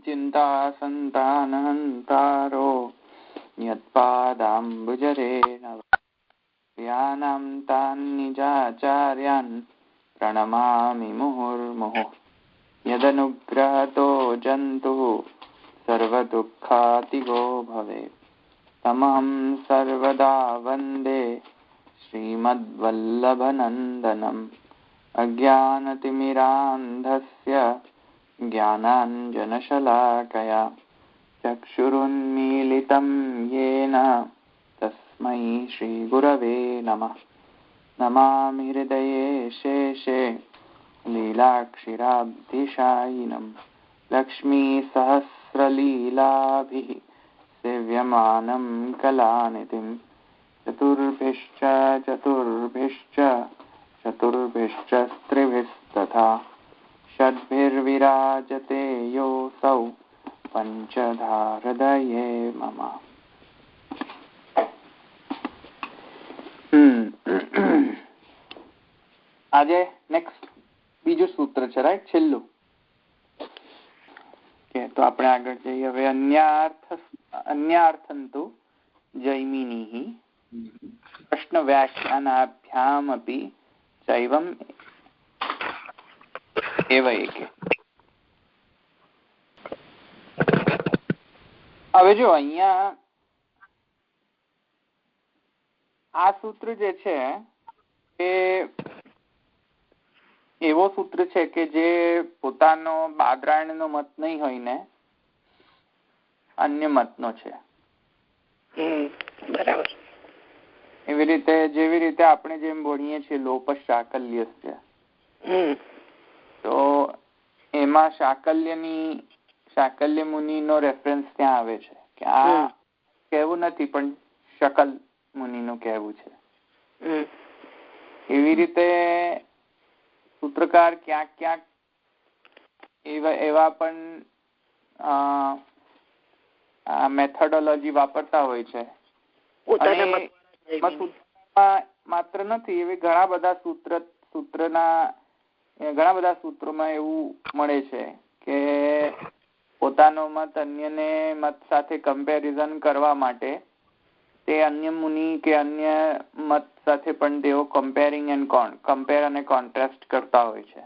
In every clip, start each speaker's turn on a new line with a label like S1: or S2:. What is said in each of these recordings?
S1: चिंता संतानहंतारो यत्पादाम्बुजरेणव यानां तान् निजाचार्यान् प्रणमामि मुहुर्मुहुः यदनुग्रहतो जन्तुः सर्वदुःखातिगो भवेत् तमहं सर्वदा वन्दे श्रीमद्वल्लभनन्दनम् अज्ञानतिमिरान्धस्य ज्ञानाञ्जनशलाकया चक्षुरुन्मीलितं येन तस्मै श्रीगुरवे नमः नमामि हृदये शेषे लीलाक्षिराब्धिशायिनं लक्ष्मीसहस्रलीलाभिः सेव्यमानं कलानिधिं चतुर्भिश्च स्त्रिभिस्तथा षड्भिर्विराजते योऽसौ पंचधा हृदये मम। આજે નેક્સ્ટ બીજું સૂત્ર છે, રાઈટ, છેલ્લું. કે તો આપણે આગળ જઈએ હવે. અન્યાર્થંતુ જૈમિનીઃ પ્રશ્ન વ્યાખ્યાનાભ્યામપી ચૈવમ એવ એકે. હવે જો અહીંયા આ સૂત્ર જે છે એ એવો સૂત્ર છે કે જે પોતાનો બાદરાયણનો મત નહીં હોય ને અન્ય મતનો છે.
S2: બરાબર.
S1: એવી રીતે જેવી રીતે આપણે જેમ બોલીએ છીએ લોપસ શાકલ્યસ્ય, તો એમાં શાકલ્ય મુનિનો રેફરન્સ ત્યાં આવે છે કે આ કહેવું નથી પણ શકલ મુનિનું કહેવું છે. એવી રીતે સૂત્રકાર ક્યાંક ક્યાંક એવા પણ મેથોડોલોજી વાપરતા હોય છે. માત્ર નથી, એવી ઘણા બધા સૂત્રોમાં એવું મળે છે કે પોતાનો મત અન્યને મત સાથે કમ્પેરિઝન કરવા માટે તે અન્ય મુનિ કે અન્ય મત સાથે પણ તેઓ કમ્પેર અને કોન્ટ્રાસ્ટ કરતા હોય છે.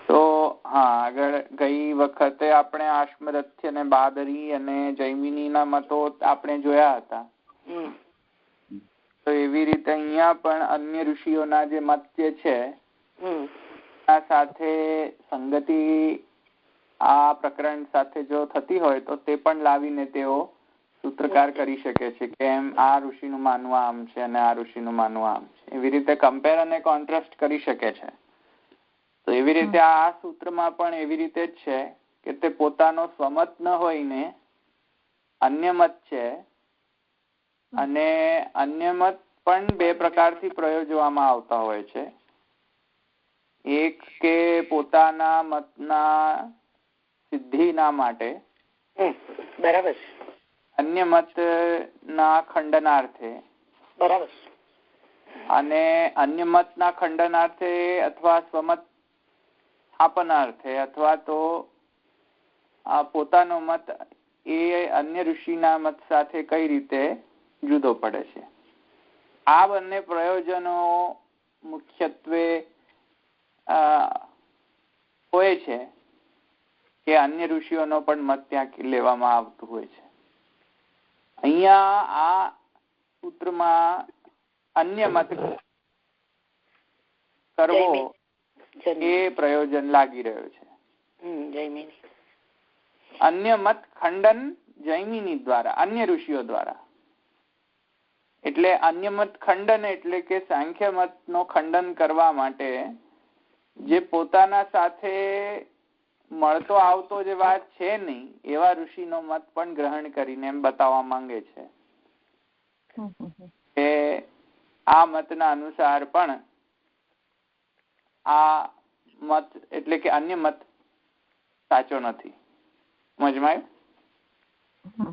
S1: તો હા, આગળ ગઈ વખતે આપણે આશ્મરથ્ય અને બાદરી અને જૈમિનીના મતો આપણે જોયા હતા. તો એવી રીતે અહીંયા પણ અન્ય ઋષિઓના જે મત જે છે આ સાથે સંગતિ આ પ્રકરણ સાથે જો થતી હોય તો તે પણ લાવીને તેઓ સૂત્રકાર કરી શકે છે કે એમ આ ઋષિનું માનવું આમ છે અને આ ઋષિનું માનવું આમ છે. એવી રીતે કમ્પેર અને કોન્ટ્રાસ્ટ કરી શકે છે. તો એવી રીતે આ સૂત્રમાં પણ એવી રીતે જ છે કે તે પોતાનો સ્વમત ન હોય ને અન્ય મત છે, અને અન્ય મત પણ બે પ્રકારથી પ્રયોજવામાં આવતા હોય છે. એક કે પોતાના મતના સિદ્ધિના માટે,
S2: બરાબર,
S1: અન્ય મતના ખંડનાર્થે,
S2: બરાબર,
S1: અને અન્ય મતના ખંડનાર્થે અથવા સ્વમત સ્થાપનાર્થે અથવા તો પોતાનો મત એ અન્ય ઋષિના મત સાથે કઈ રીતે જુદો પડે છે. આ બંને પ્રયોજનો મુખ્યત્વે હોય છે કે અન્ય ઋષિઓનો પણ મત ત્યાં લેવામાં આવતું હોય છે. અહીંયા આ સૂત્રમાં અન્ય મત કરવો એ પ્રયોજન લાગી રહ્યો છે. અન્ય મત ખંડન જૈમિની દ્વારા, અન્ય ઋષિઓ દ્વારા. એટલે અન્ય મત ખંડન એટલે કે સાંખ્ય મત નો ખંડન કરવા માટે જે પોતાના સાથે મળતો આવતો જે વાત છે નહીં એવા ઋષિનો મત પણ ગ્રહણ કરીને એમ બતાવવા માંગે છે કે આ મતના અનુસાર પણ આ મત એટલે કે અન્ય મત સાચો નથી. સમજમાં આવ્યું?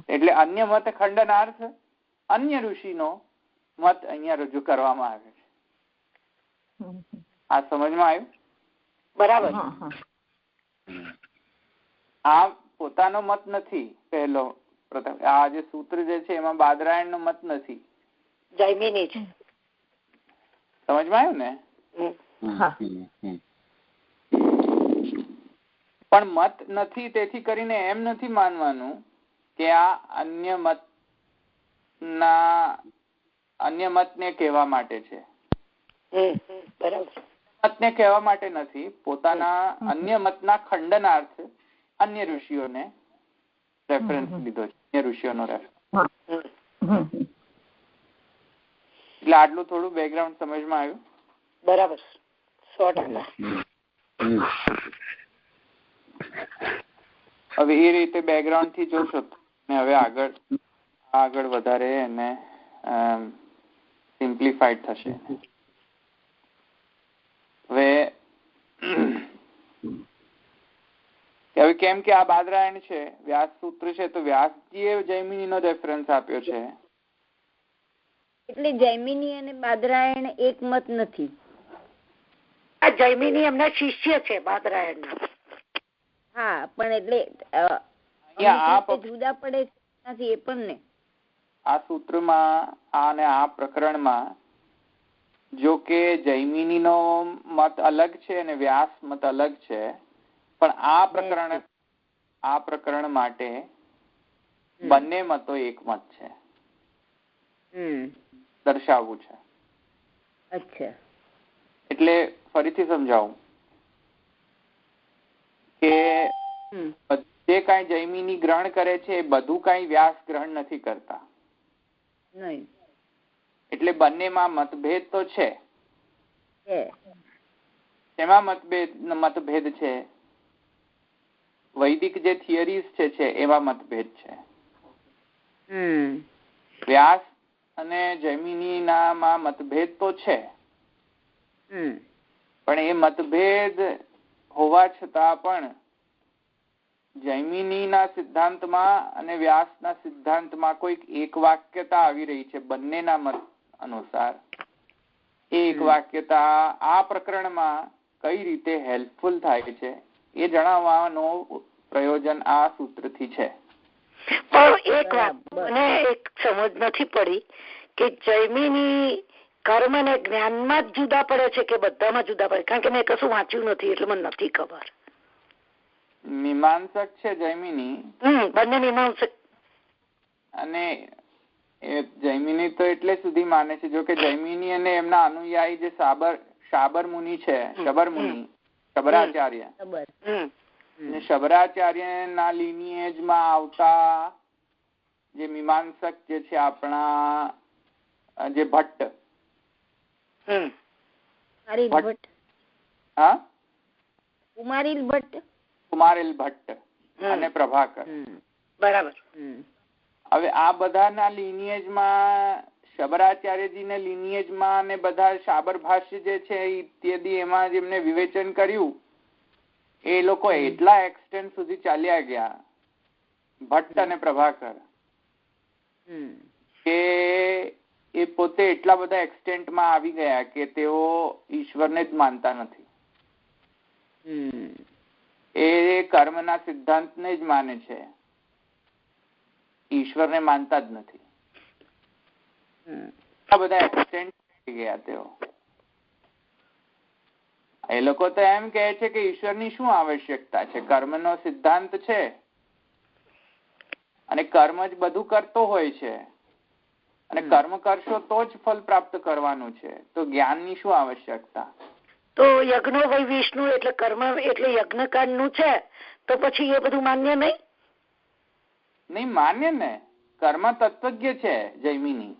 S1: એટલે અન્ય મત ખંડનાર્થ અન્ય ઋષિનો મત અહીંયા રજૂ કરવામાં આવે છે. આ સમજમાં આવ્યું?
S2: બરાબર.
S1: આ પોતાનો મત નથી. પહેલો પ્રથમ આ જે સૂત્ર જે છે એમાં બાદરાયણ નો મત નથી,
S2: જૈમિની છે.
S1: સમજમાં આવ્યું ને? પણ મત નથી તેથી કરીને એમ નથી માનવાનું કે આ અન્ય મતને કહેવા માટે છે. મતને કહેવા માટે નથી, પોતાના અન્ય મતના ખંડનાર્થ અન્ય ઋષિઓને રેફરન્સ લીધો છે, અન્ય ઋષિઓનો રેફરન્સ. એટલે આટલું થોડું બેકગ્રાઉન્ડ સમજમાં આવ્યું?
S2: બરાબર, 100%.
S1: હવે એ રીતે બેકગ્રાઉન્ડ થી જોશો ને હવે આગળ વધારે એને સિમ્પ્લિફાઈડ થશે. હવે કેમ કે આ બાદરાયણ છે, વ્યાસ સૂત્ર છે, તો વ્યાસજીએ જૈમિની નો રેફરન્સ આપ્યો છે.
S3: એટલે જૈમિની અને બાદરાયણ એક મત નથી.
S2: આ જૈમિની એમના શિષ્ય છે બાદરાયણના.
S3: હા, પણ એટલે જુદા પડે નથી એ પણ ને.
S1: આ સૂત્રમાં અને આ પ્રકરણમાં જો કે જૈમિની નો મત અલગ છે અને વ્યાસ મત અલગ છે, પણ આ પ્રકરણ માટે બંને મતો એક મત છે દર્શાવવું છે.
S3: અચ્છા,
S1: એટલે ફરીથી સમજાવું કે જે કઈ જૈમિની ગ્રહણ કરે છે એ બધું કઈ વ્યાસ ગ્રહણ નથી કરતા.
S3: નહીં.
S1: એટલે બંનેમાં મતભેદ તો છે. એમાં મતભેદ છે, વૈદિક જે થિયરીઝ છે એવા મતભેદ છે. વ્યાસ અને જૈમિની ના મતભેદ તો છે, પણ એ મતભેદ હોવા છતાં પણ જૈમિની ના સિદ્ધાંતમાં અને વ્યાસ ના સિદ્ધાંતમાં કોઈક એક વાક્યતા આવી રહી છે. બંનેના મત અનુસાર એક વાક્યતા આ પ્રકરણમાં કઈ રીતે હેલ્પફુલ થાય છે એ જણાવવાનો પ્રયોજન આ સૂત્રથી છે.
S2: પણ એક વાત મને એક સમજ નથી પડી કે જૈમિની કર્મ અને જ્ઞાનમાં જ જુદા પડે છે કે બધામાં જુદા પડે? કારણ કે મેં કશું વાંચ્યું નથી એટલે મને નથી ખબર.
S1: મીમાંસક છે જૈમિની,
S2: બંને મીમાંસક.
S1: અને જૈમિની તો એટલે સુધી માને છે, જો કે જૈમિની અને એમના અનુયાયી જે શાબર મુનિ છે, શબરાચાર્ય, શબરાચાર્ય ના લિનિએજ માં આવતા જે મીમાંસક જે છે આપણા જે ભટ્ટ, કુમારેલ ભટ્ટ અને પ્રભાકર.
S2: બરાબર.
S1: હવે આ બધાના લિનિએજમાં શબરાચાર્યજીના લિનિએજમાં અને બધા શાબર ભાષ્ય જે છે ઇત્યાદિ એમાં જેમને વિવેચન કર્યું એ લોકો એટલા એક્સટેન્ટ સુધી ચાલ્યા ગયા ભટ્ટ અને પ્રભાકર કે એ પોતે એટલા બધા એક્સટેન્ટમાં આવી ગયા કે તેઓ ઈશ્વરને જ માનતા નથી. એ કર્મના સિદ્ધાંતને જ માને છે, ઈશ્વરને માનતા જ નથી. આ બધા એક્સટેન્ટ થઈ ગયા તેઓ. એ લોકો તો એમ કહે છે કે ઈશ્વરની શું આવશ્યકતા છે, કર્મનો સિદ્ધાંત છે અને કર્મ જ બધું કરતો હોય છે અને કર્મ કરશો તો જ ફલ પ્રાપ્ત કરવાનું છે, તો જ્ઞાનની શું આવશ્યકતા?
S2: તો યજ્ઞ વૈ વિષ્ણુ એટલે કર્મ એટલે યજ્ઞકાંડ નું છે, તો પછી એ બધું માન્ય નહીં?
S1: નહીં માન્ય ને, કર્મ તત્વજ્ઞ છે જૈમિની,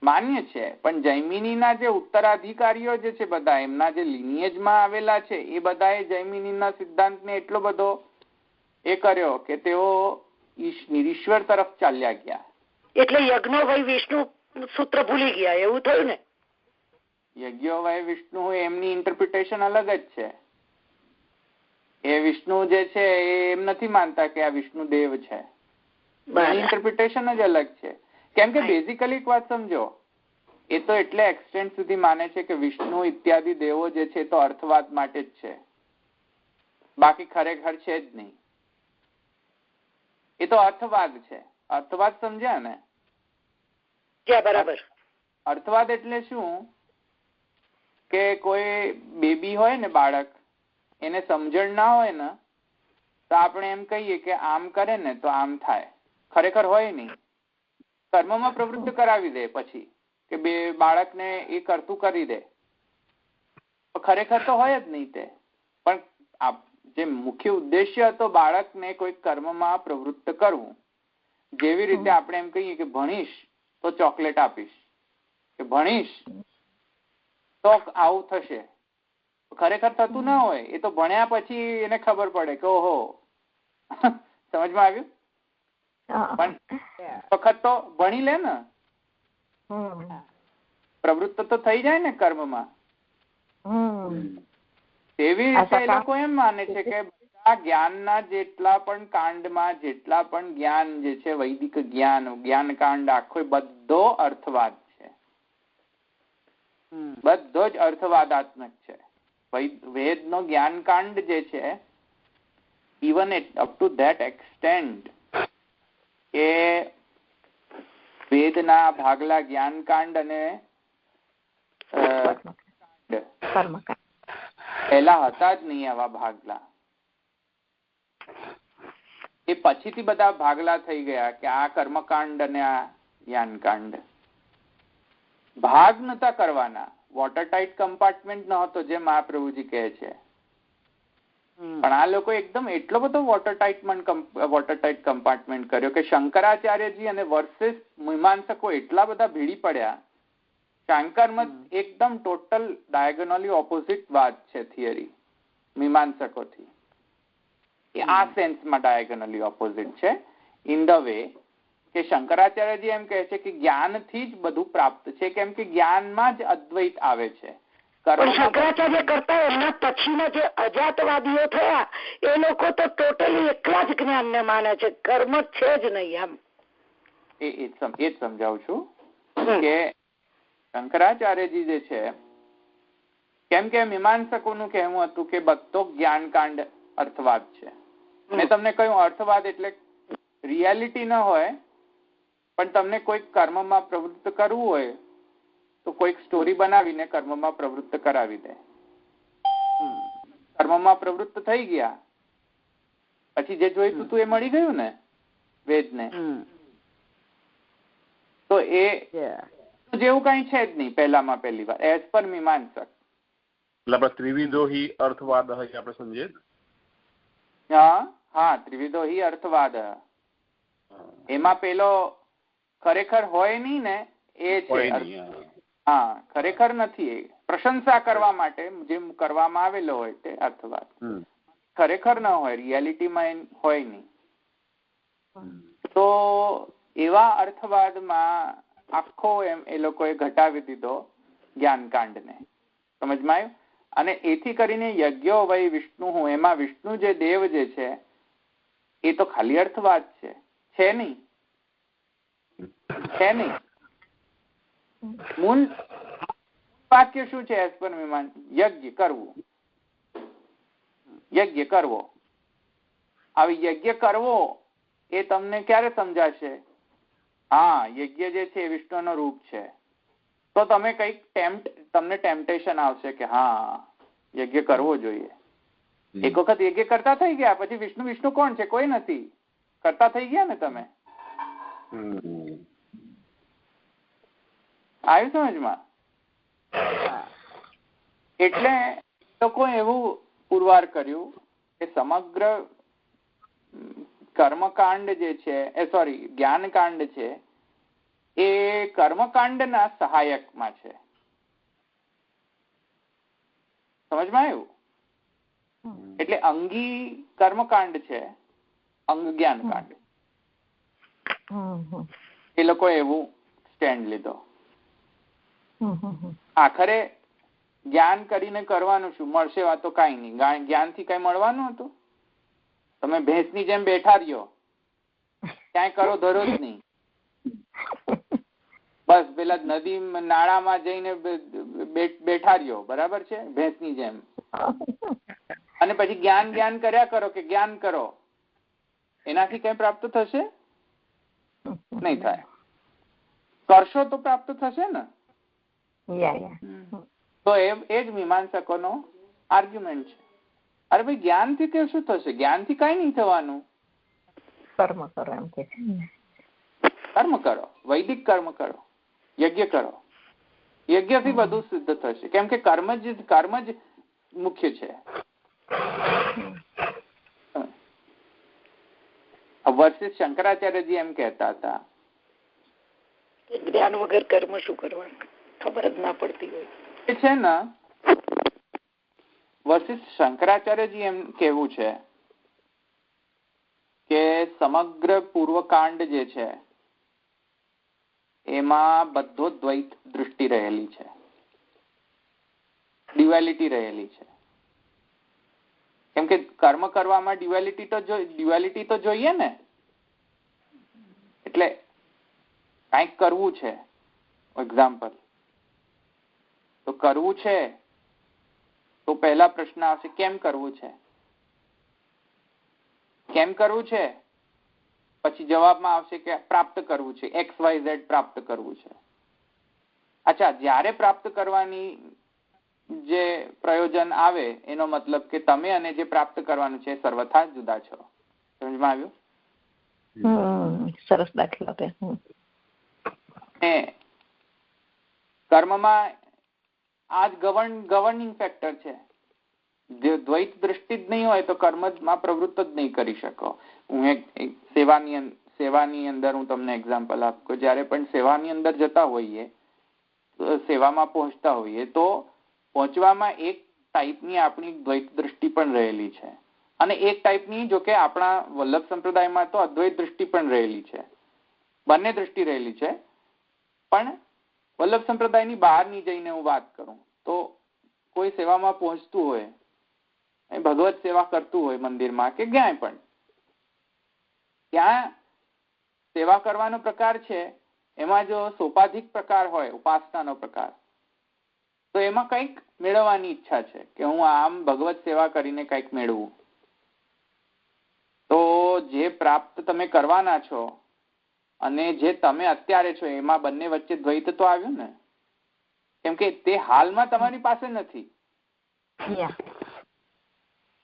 S1: માન્ય છે. પણ જૈમિનીના જે ઉત્તરાધિકારીઓ જે છે બધા એમના જે લિનિએજમાં આવેલા છે એ બધાએ જૈમિનીના સિદ્ધાંતને એટલો બધો એ કર્યો કે તેઓ ઈશ્વર તરફ ચાલ્યા ગયા.
S2: એટલે યજ્ઞ વૈ વિષ્ણુ સૂત્ર ભૂલી ગયા એવું થયું ને?
S1: યજ્ઞ વૈ વિષ્ણુ એમની ઇન્ટરપ્રિટેશન અલગ જ છે. એ વિષ્ણુ જે છે એમ નથી માનતા કે આ વિષ્ણુ દેવ છે, ઇન્ટરપ્રિટેશન જ અલગ છે. કેમ કે બેઝિકલી એક વાત સમજો, એ તો એટલે એક્સટેન્ટ સુધી માને છે કે વિષ્ણુ ઇત્યાદિ દેવો જે છે તો અર્થવાદ માટે જ છે, બાકી ખરેખર છે જ નહીં. એ તો અર્થવાદ છે. અર્થવાદ સમજ્યા ને?
S2: બરાબર.
S1: અર્થવાદ એટલે શું કે કોઈ બેબી હોય ને, બાળક, એને સમજણ ના હોય ને તો આપણે એમ કહીએ કે આમ કરે ને તો આમ થાય. ખરેખર હોય નહીં. કર્મમાં પ્રવૃત્ત કરાવી દે પછી કે બે બાળકને એ કરતું કરી દે. ખરેખર તો હોય જ નહીં તે. પણ જે મુખ્ય ઉદ્દેશ્ય હતો બાળકને કોઈ કર્મમાં પ્રવૃત્ત કરવું, જેવી રીતે આપણે એમ કહીએ કે ભણીશ તો ચોકલેટ આપીશ, કે ભણીશ તો આવું થશે. ખરેખર થતું ના હોય. એ તો ભણ્યા પછી એને ખબર પડે કે ઓહો, સમજમાં આવ્યું? પણ વખત તો ભણી લે ને, પ્રવૃત્ત તો થઈ જાય ને કર્મમાં. તેવી રીતે એ લોકો એમ માને છે કે બધા જ્ઞાનના જેટલા પણ કાંડમાં જેટલા પણ જ્ઞાન જે છે, વૈદિક જ્ઞાન, જ્ઞાનકાંડ આખો બધો અર્થવાદ છે. બધો જ અર્થવાદાત્મક છે. વેદનો જ્ઞાનકાંડ જે છે, even up to that extent કે વેદના ભાગલા જ્ઞાનકાંડ અને પહેલા હતા જ નહીં આવા ભાગલા. એ પછીથી બધા ભાગલા થઈ ગયા કે આ કર્મકાંડ અને આ જ્ઞાનકાંડ. ભાગ નતા કરવાના. વોટર ટાઇટ કમ્પાર્ટમેન્ટ ન હતો જે મહાપ્રભુજી કહે છે. પણ આ લોકો એકદમ એટલો બધો વોટર ટાઇટ કમ્પાર્ટમેન્ટ કર્યો કે શંકરાચાર્યજી અને વર્સેસ મીમાંસકો એટલા બધા ભીડી પડ્યા. શંકર મત એકદમ ટોટલ ડાયગોનલી ઓપોઝિટ વાત છે થિયરી મીમાંસકોથી. એ આ સેન્સમાં ડાયગોનલી ઓપોઝિટ છે, ઇન ધ વે કે શંકરાચાર્યજી એમ કહે છે કે જ્ઞાનથી જ બધું પ્રાપ્ત છે, કેમ કે જ્ઞાનમાં જ અદ્વૈત આવે છે.
S2: શંકરાચાર્ય કરતા એમના પછીના જે અજાતવાદીઓ થયા એ લોકો તો ટોટલી એકલા જ જ્ઞાનને માને છે, કર્મ છે જ નહીં. એમ
S1: એ જ સમજાવું છું કે શંકરાચાર્યજી જે છે, કેમ કે મીમાંસકોનું કહેવું હતું કે બધો જ્ઞાનકાંડ અર્થવાદ છે. મેં તમને કહ્યું અર્થવાદ એટલે રિયાલિટી ન હોય, પણ તમને કોઈક કર્મમાં પ્રવૃત્ત કરવું હોય તો કોઈક સ્ટોરી બનાવીને કર્મમાં પ્રવૃત્ત કરાવી દે. કર્મમાં પ્રવૃત્ત થઈ ગયા પછી જે જોઈતું હતું એ મળી ગયું ને વેદને. તો એ જેવું કઈ છે જ નહીં પહેલામાં પહેલી વાર એઝ પર મીમાંસક.
S4: એટલે ત્રિવિધો હિ અર્થવાદ આપણે સમજીએ.
S1: હા, ત્રિવિધો હિ અર્થવાદ. એમાં પેલો ખરેખર હોય નહીં ને એ છે. હા, ખરેખર નથી. એ પ્રશંસા કરવા માટે જેમ કરવામાં આવેલો હોય તે અર્થવાદ. ખરેખર ન હોય, રિયાલિટીમાં હોય નહીં. તો એવા અર્થવાદમાં આખો એમ એ લોકોએ ઘટાવી દીધો જ્ઞાનકાંડને. સમજમાં આવ્યું? અને એથી કરીને યજ્ઞો વય વિષ્ણુ હું, એમાં વિષ્ણુ જે દેવ જે છે એ તો ખાલી અર્થવાદ છે નહીં. મૂળ વાક્ય શું છે? એસ પર મીમાંસ યજ્ઞ કરવું, યજ્ઞ કરવો. આવી યજ્ઞ કરવો એ તમને ક્યારે સમજાશે? હા, યજ્ઞ જે છે એ વિષ્ણુનો રૂપ છે. તો તમે કઈક તમને ટેમ્પટેશન આવશે કે હા યજ્ઞ કરવો જોઈએ. એક વખત યજ્ઞ કરતા થઈ ગયા પછી વિષ્ણુ કોણ છે? કોઈ નથી. કરતા થઈ ગયા ને તમે. આવ્યું સમજમાં? એટલે લોકો એવું પુરવાર કર્યું કે સમગ્ર કર્મકાંડ જે છે જ્ઞાનકાંડ છે એ કર્મકાંડના સહાયકમાં છે. સમજમાં આવ્યું? એટલે અંગી કર્મકાંડ છે, અંગ જ્ઞાનકાંડ. એ લોકો એવું સ્ટેન્ડ લીધો. આખરે જ્ઞાન કરીને કરવાનું શું મળશે? વાતો કઈ નહીં. જ્ઞાનથી કઈ મળવાનું હતું? તમે ભેંસની જેમ બેઠા રહ્યો, ક્યાંય કરો ધરો જ નહીં. બસ પેલા નદી નાળામાં જઈને બેઠા રહ્યો, બરાબર છે, ભેંસની જેમ. અને પછી જ્ઞાન કર્યા કરો કે જ્ઞાન કરો. એનાથી કઈ પ્રાપ્ત થશે? નહીં થાય. કરશો તો પ્રાપ્ત થશે ને. તો એ જ મીમાંસકોનો આર્ગ્યુમેન્ટ છે. અરે ભાઈ જ્ઞાનથી કે શું થશે? જ્ઞાનથી કઈ નહીં થવાનું.
S5: કર્મ કરો એમ કે છે.
S1: કર્મ કરો, વૈદિક કર્મ કરો, યજ્ઞ કરો. યજ્ઞથી બધું સિદ્ધ થશે, કેમ કે કર્મ જ મુખ્ય છે. વર્ષિત શંકરાચાર્યજી એમ કહેતા હતા
S2: જ્ઞાન વગર કર્મ શું કરવાનું ખબર જ ના પડતી હોય
S1: છે ને. વર્ષિત શંકરાચાર્યજી એમ કેવું છે કે સમગ્ર પૂર્વકાંડ જે છે એમાં બધો દ્વૈત દૃષ્ટિ રહેલી છે, ડ્યુઆલિટી રહેલી છે. કેમ કે કર્મ કરવામાં ડ્યુઆલિટી તો જોઈએ ને. એટલે કંઈક કરવું છે, એક્ઝામ્પલ તો કરવું છે તો પહેલા પ્રશ્ન આવશે કેમ કરવું છે, કેમ કરવું છે. પછી જવાબમાં આવશે કે પ્રાપ્ત કરવું છે, XYZ પ્રાપ્ત કરવું છે. અચ્છા, જ્યારે પ્રાપ્ત કરવાની જે પ્રયોજન આવે એનો મતલબ કે તમે અને જે પ્રાપ્ત કરવાનું છે સર્વથા જુદા છો. સમજમાં આવ્યું?
S5: સરસ દાખલો આપે.
S1: કર્મમાં આ જ ગવર્નિંગ ફેક્ટર છે. જે દ્વૈત દૃષ્ટિ જ નહીં હોય તો કર્મમાં પ્રવૃત્ત જ નહીં કરી શકો. હું એક સેવાની અંદર હું તમને એક્ઝામ્પલ આપું. જ્યારે પણ સેવાની અંદર જતા હોઈએ, સેવામાં પહોંચતા હોઈએ તો પહોંચવામાં એક ટાઈપની આપણી દ્વૈત દૃષ્ટિ પણ રહેલી છે અને એક ટાઈપની, જો કે આપણા વલ્લભ સંપ્રદાયમાં તો અદ્વૈત દૃષ્ટિ પણ રહેલી છે. બંને દૃષ્ટિ રહેલી છે. પણ વલ્લભ સંપ્રદાયની બહારની જઈને હું વાત કરું તો કોઈ સેવામાં પહોંચતું હોય, ભગવત સેવા કરતું હોય મંદિરમાં કે ક્યાંય પણ, ત્યાં સેવા કરવાનો પ્રકાર છે એમાં જો સોપાધિક પ્રકાર હોય, ઉપાસનાનો પ્રકાર, તો એમાં કંઈક મેળવવાની ઈચ્છા છે કે હું આમ ભગવત સેવા કરીને કંઈક મેળવું. તો જે પ્રાપ્ત તમે કરવાના છો અને જે તમે અત્યારે છો એમાં બંને વચ્ચે દ્વૈત તો આવ્યું ને. કેમ કે તે હાલમાં તમારી પાસે નથી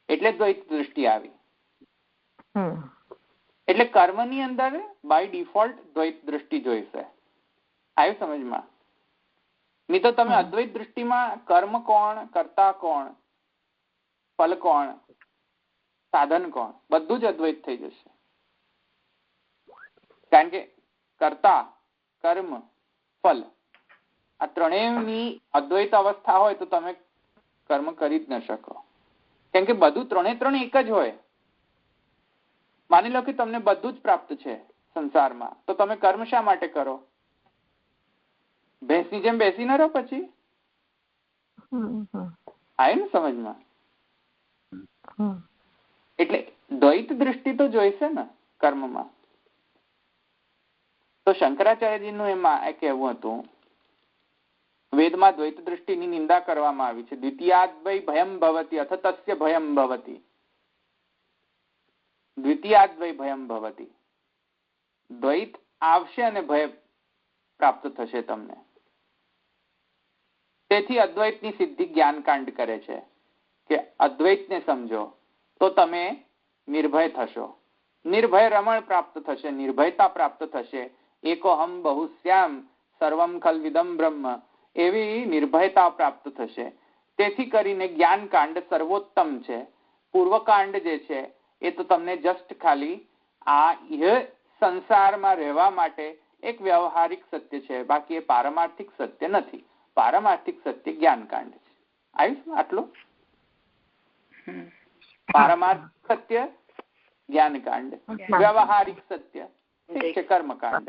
S1: એટલે દ્વૈત દૃષ્ટિ આવી. એટલે કર્મની અંદર બાય ડિફોલ્ટ દ્વૈત દૃષ્ટિ જોઈશે. આવ્યું સમજમાં? નહીં તો તમે અદ્વૈત દૃષ્ટિમાં કર્મ કોણ, કર્તા કોણ, ફલ કોણ, સાધન કોણ, બધું જ અદ્વૈત થઈ જશે. કારણ કે કર્તા, કર્મ, ફલ આ ત્રણેયની અદ્વૈત અવસ્થા હોય તો તમે કર્મ કરી જ ન શકો. કેમ કે બધું ત્રણે એક જ હોય. માની લો કે તમને બધું જ પ્રાપ્ત છે સંસારમાં, તો તમે કર્મ શા માટે કરો? ભેંસની જેમ બેસી ન રહો પછી. આવ્યું ને સમજમાં? એટલે દ્વૈત દૃષ્ટિ તો જોઈશે ને કર્મમાં. તો શંકરાચાર્યજીનું એમાં કહેવું હતું, વેદમાં દ્વૈત દૃષ્ટિની નિંદા કરવામાં આવી છે. દ્વિતીયાદ્વૈ ભયમ ભવતી અથ તસ્ય ભયમ ભવતી. દ્વિતીયાદ્વૈ ભયમ ભવતી, દ્વૈત આવશે અને ભય પ્રાપ્ત થશે તમને. તેથી અદ્વૈતની સિદ્ધિ જ્ઞાનકાંડ કરે છે કે અદ્વૈતને સમજો તો તમે નિર્ભય થશો. નિર્ભય રમણ પ્રાપ્ત થશે, નિર્ભયતા પ્રાપ્ત થશે. એકોહમ બહુશ્યામ સર્વમ ખલ્વિદમ બ્રહ્મ, એવી નિર્ભયતા પ્રાપ્ત થશે. તેથી કરીને જ્ઞાનકાંડ સર્વોત્તમ છે. પૂર્વકાંડ જે છે એ તો તમને જસ્ટ ખાલી આ સંસારમાં રહેવા માટે એક વ્યવહારિક સત્ય છે, બાકી એ પારમાર્થિક સત્ય નથી. પારમાર્થિક સત્ય જ્ઞાનકાંડ છે. આવ્યું આટલું? પારમાર્થિક સત્ય જ્ઞાનકાંડ, વ્યવહારિક સત્ય ઠીક છે કર્મકાંડ.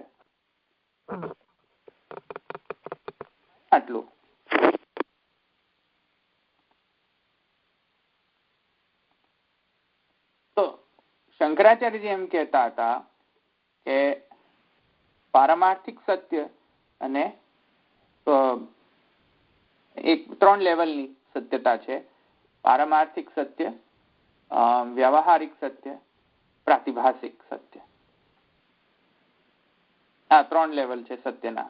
S1: આટલું. તો શંકરાચાર્યજી એમ કહેતા હતા કે પારમાર્થિક સત્ય અને એક 3 લેવલની સત્યતા છે. પારમાર્થિક સત્ય, વ્યવહારિક સત્ય પ્રાતિભાસિક સત્ય. આ 3 લેવલ છે સત્યના,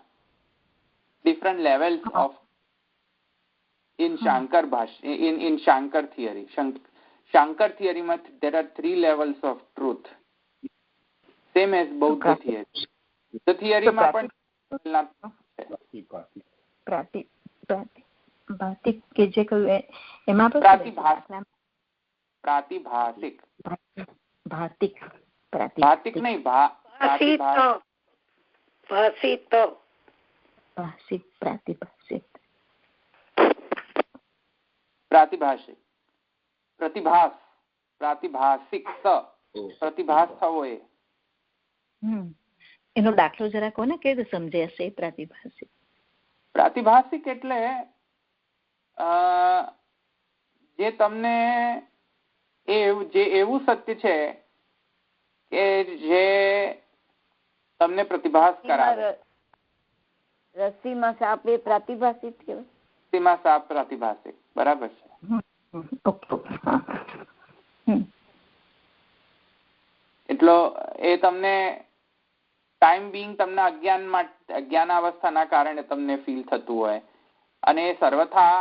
S1: different levels of in Shankar theory. Shankar theory there are 3 levels of truth, same as Buddha theory. The theory માં પણ
S5: પ્રાતિભાસિક કે જે કહ્યું એમાં પ્રાતિભાસિક ભાતિક નહીં
S2: ભાષિત
S5: પ્રાતિભાસિક
S1: પ્રાતિભાષિક પ્રતિભાસ પ્રાતિભાસિક પ્રતિભાસ થવો એ
S5: એનો દાખલો જરા કોને કે સમજાશે.
S1: પ્રાતિભાસિક એટલે જે તમને જે એવું સત્ય છે કે જે તમને પ્રતિભાસ કરાવે.
S3: રસ્સીમાં સાપ એ પ્રાતિભાસિક કહેવાય.
S1: રસ્સીમાં સાપ પ્રાતિભાસિક, બરાબર છે. એટલો એ તમને ટાઈમ બિંગ તમને અજ્ઞાન અવસ્થાના કારણે તમને ફીલ થતું હોય, અને એ સર્વથા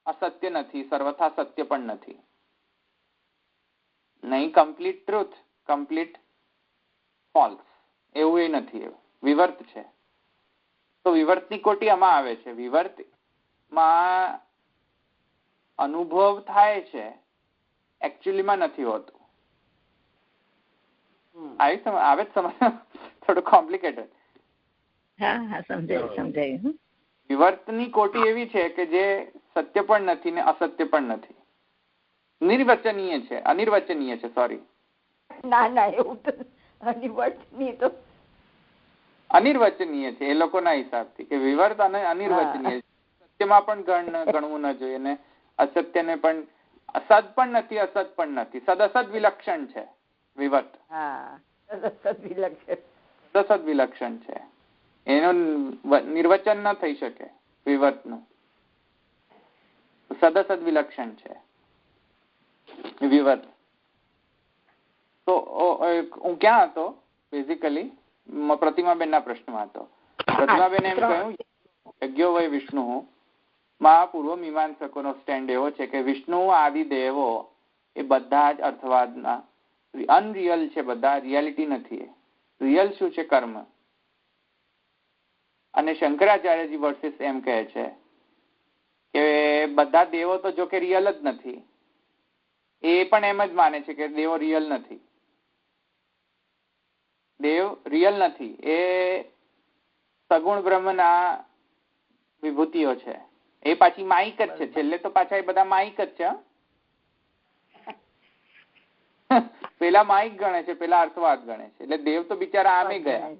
S1: અસત્ય નથી, સર્વથા સત્ય પણ નથી. નહીં કમ્પ્લીટ ટ્રુથ, કમ્પ્લીટ ફોલ્સ એવું એ નથી, એવું વિવર્ત છે. તો વિવર્તની કોટી આમાં આવે છે. વિવર્તમાં અનુભવ થાય છે, એકચ્યુઅલીમાં નથી હોતું. આવે જ સમજ, થોડું કોમ્પ્લિકેટેડ.
S5: સમજાયું.
S1: વિવર્તની કોટી એવી છે કે જે સત્ય પણ નથી ને અસત્ય પણ નથી, નિર્વચનીય છે, અનિર્વચનીય છે. સોરી,
S3: ના એવું તો
S1: અનિર્વચનીય છે એ લોકોના હિસાબથી, કે વિવર્ત અને અનિર્વચનીય. સત્યમાં પણ ગણવું ન જોઈએ ને અસત્યને પણ. અસત પણ નથી, અસત પણ નથી, સદઅસત વિલક્ષણ છે વિવર્ત. સદઅસત વિલક્ષણ છે, એનું નિર્વચન ન થઈ શકે વિવર્તનું. સદઅસત વિલક્ષણ છે વિવર્ત. તો હું ક્યાં હતો બેઝિકલી? પ્રતિમાબેન ના પ્રશ્નમાં હતો. પ્રતિમાબેન એમ કહ્યું યજ્ઞો વય વિષ્ણુ માં પૂર્વ મીમાંસકોનો સ્ટેન્ડ એવો છે કે વિષ્ણુ આદિ દેવો એ બધા જ અર્થવાદના અનરિયલ છે, બધા રિયાલિટી નથી. રિયલ શું છે? કર્મ. અને શંકરાચાર્યજી વર્સિસ એમ કહે છે કે બધા દેવો તો જો કે રિયલ જ નથી. એ પણ એમ જ માને છે કે દેવો રિયલ નથી, દેવ રિયલ નથી, એ સગુણ બ્રહ્મના વિભૂતિઓ છે. એ પાછી માઇક જ છે, છેલ્લે તો પાછા એ બધા માઇક જ છે. પેલા માઇક ગણે છે, પેલા અર્થવાદ ગણે છે. એટલે દેવ તો બિચારા આમે ગયા.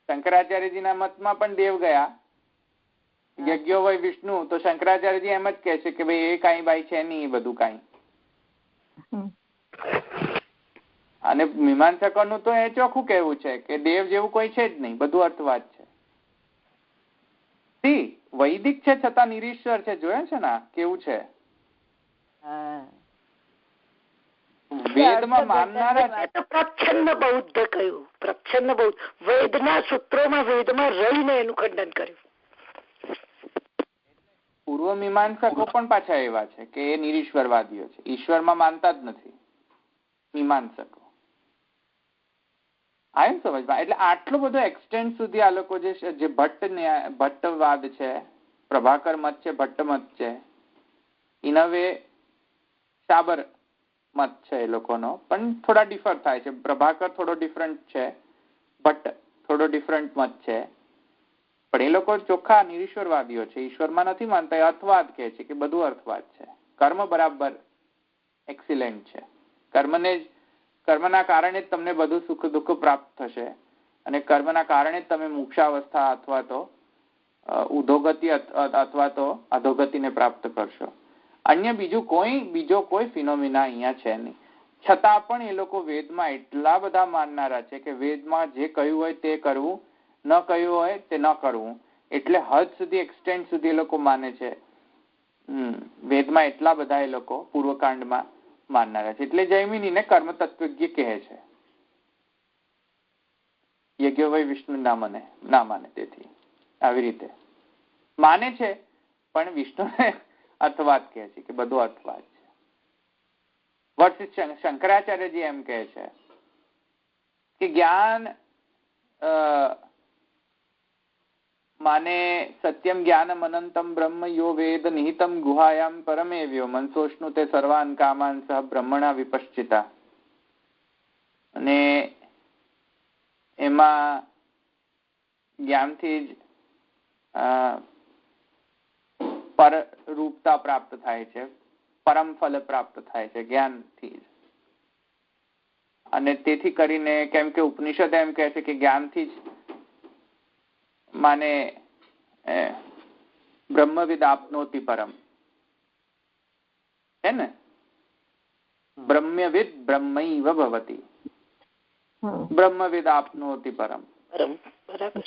S1: શંકરાચાર્યજીના મતમાં પણ દેવ ગયા. યજ્ઞો વય વિષ્ણુ, તો શંકરાચાર્યજી એમ જ કહે છે કે ભાઈ એ કઈ બાઈ છે નહીં, એ બધું કઈ. અને મીમાંસકોનું તો એ ચોખ્ખું કહેવું છે કે દેવ જેવું કોઈ છે જ નહીં, બધું અર્થવાદ છે. વૈદિક છે છતાં નિરીશ્વર છે. જોયે છે ને કેવું છે? વેદમાં માનનારા
S2: પ્રચ્છન્ન બૌદ્ધ કહ્યું. પ્રચ્છન્ન બૌદ્ધ વેદના સૂત્રોમાં વેદમાં રહીને એનું ખંડન કર્યું.
S1: પૂર્વ મીમાંસકો પણ પાછા એવા છે કે એ નિરીશ્વરવાદીઓ છે, ઈશ્વરમાં માનતા જ નથી મીમાંસકો. આમ સમજમાં. એટલે આટલો બધો એક્સટેન્ડ સુધી આ લોકો જે ભટ્ટવાદ છે, પ્રભાકર મત છે, ભટ્ટ મત છે, ઇનવે શાબર મત છે એ લોકોનો, પણ થોડા ડિફર થાય છે. પ્રભાકર થોડો ડિફરન્ટ છે, ભટ્ટ થોડો ડિફરન્ટ મત છે, પણ એ લોકો ચોખ્ખા નિરીશ્વરવાદીઓ છે, ઈશ્વરમાં નથી માનતા. અર્થવાદ કહે છે કે બધું અર્થવાદ છે. કર્મ બરાબર એક્સિલેન્ટ છે. કર્મના કારણે જ તમને બધું સુખ દુઃખ પ્રાપ્ત થશે, અને કર્મના કારણે જ તમે મોક્ષાવસ્થા અથવા તો ઉધોગતિ અથવા તો અધોગતિને પ્રાપ્ત કરશો. અન્ય બીજો કોઈ ફિનોમિના અહીંયા છે નહીં. છતાં પણ એ લોકો વેદમાં એટલા બધા માનનારા છે કે વેદમાં જે કહ્યું હોય તે કરવું, ન કહ્યું હોય તે ન કરવું. એટલે હદ સુધી, એક્સટેન્ટ સુધી એ લોકો માને છે. વેદમાં એટલા બધા એ લોકો પૂર્વકાંડમાં માનનારા છે. એટલે જૈમિનીને કર્મ તત્વજ્ઞ કહે છે. યજ્ઞ વય વિષ્ણુ ના માને. તેથી આવી રીતે માને છે, પણ વિષ્ણુને અર્થવાદ કહે છે કે બધો અર્થવાદ છે. વર્ષ શંકરાચાર્યજી એમ કહે છે કે જ્ઞાન માને સત્યમ જ્ઞાનમ અનંતમ બ્રહ્મ યો વેદ નિહિતમ ગુહાયામ પરમેવ્યો મનસોષ્ણુ તે સર્વાન કામાન સહ બ્રહ્મણા વિપશ્ચિતા. અને એમાં જ્ઞાનથી જ પરરૂપતા પ્રાપ્ત થાય છે, પરમ ફલ પ્રાપ્ત થાય છે જ્ઞાનથી જ. અને તેથી કરીને કેમ કે ઉપનિષદ એમ કહે છે કે જ્ઞાનથી જ માને બ્રહ્મવિદ આપનોતિ પરમ है ना, ब्रह्मविद ब्रह्मैव भवति, ब्रह्मविद आपनोति परम.
S2: બરાબર.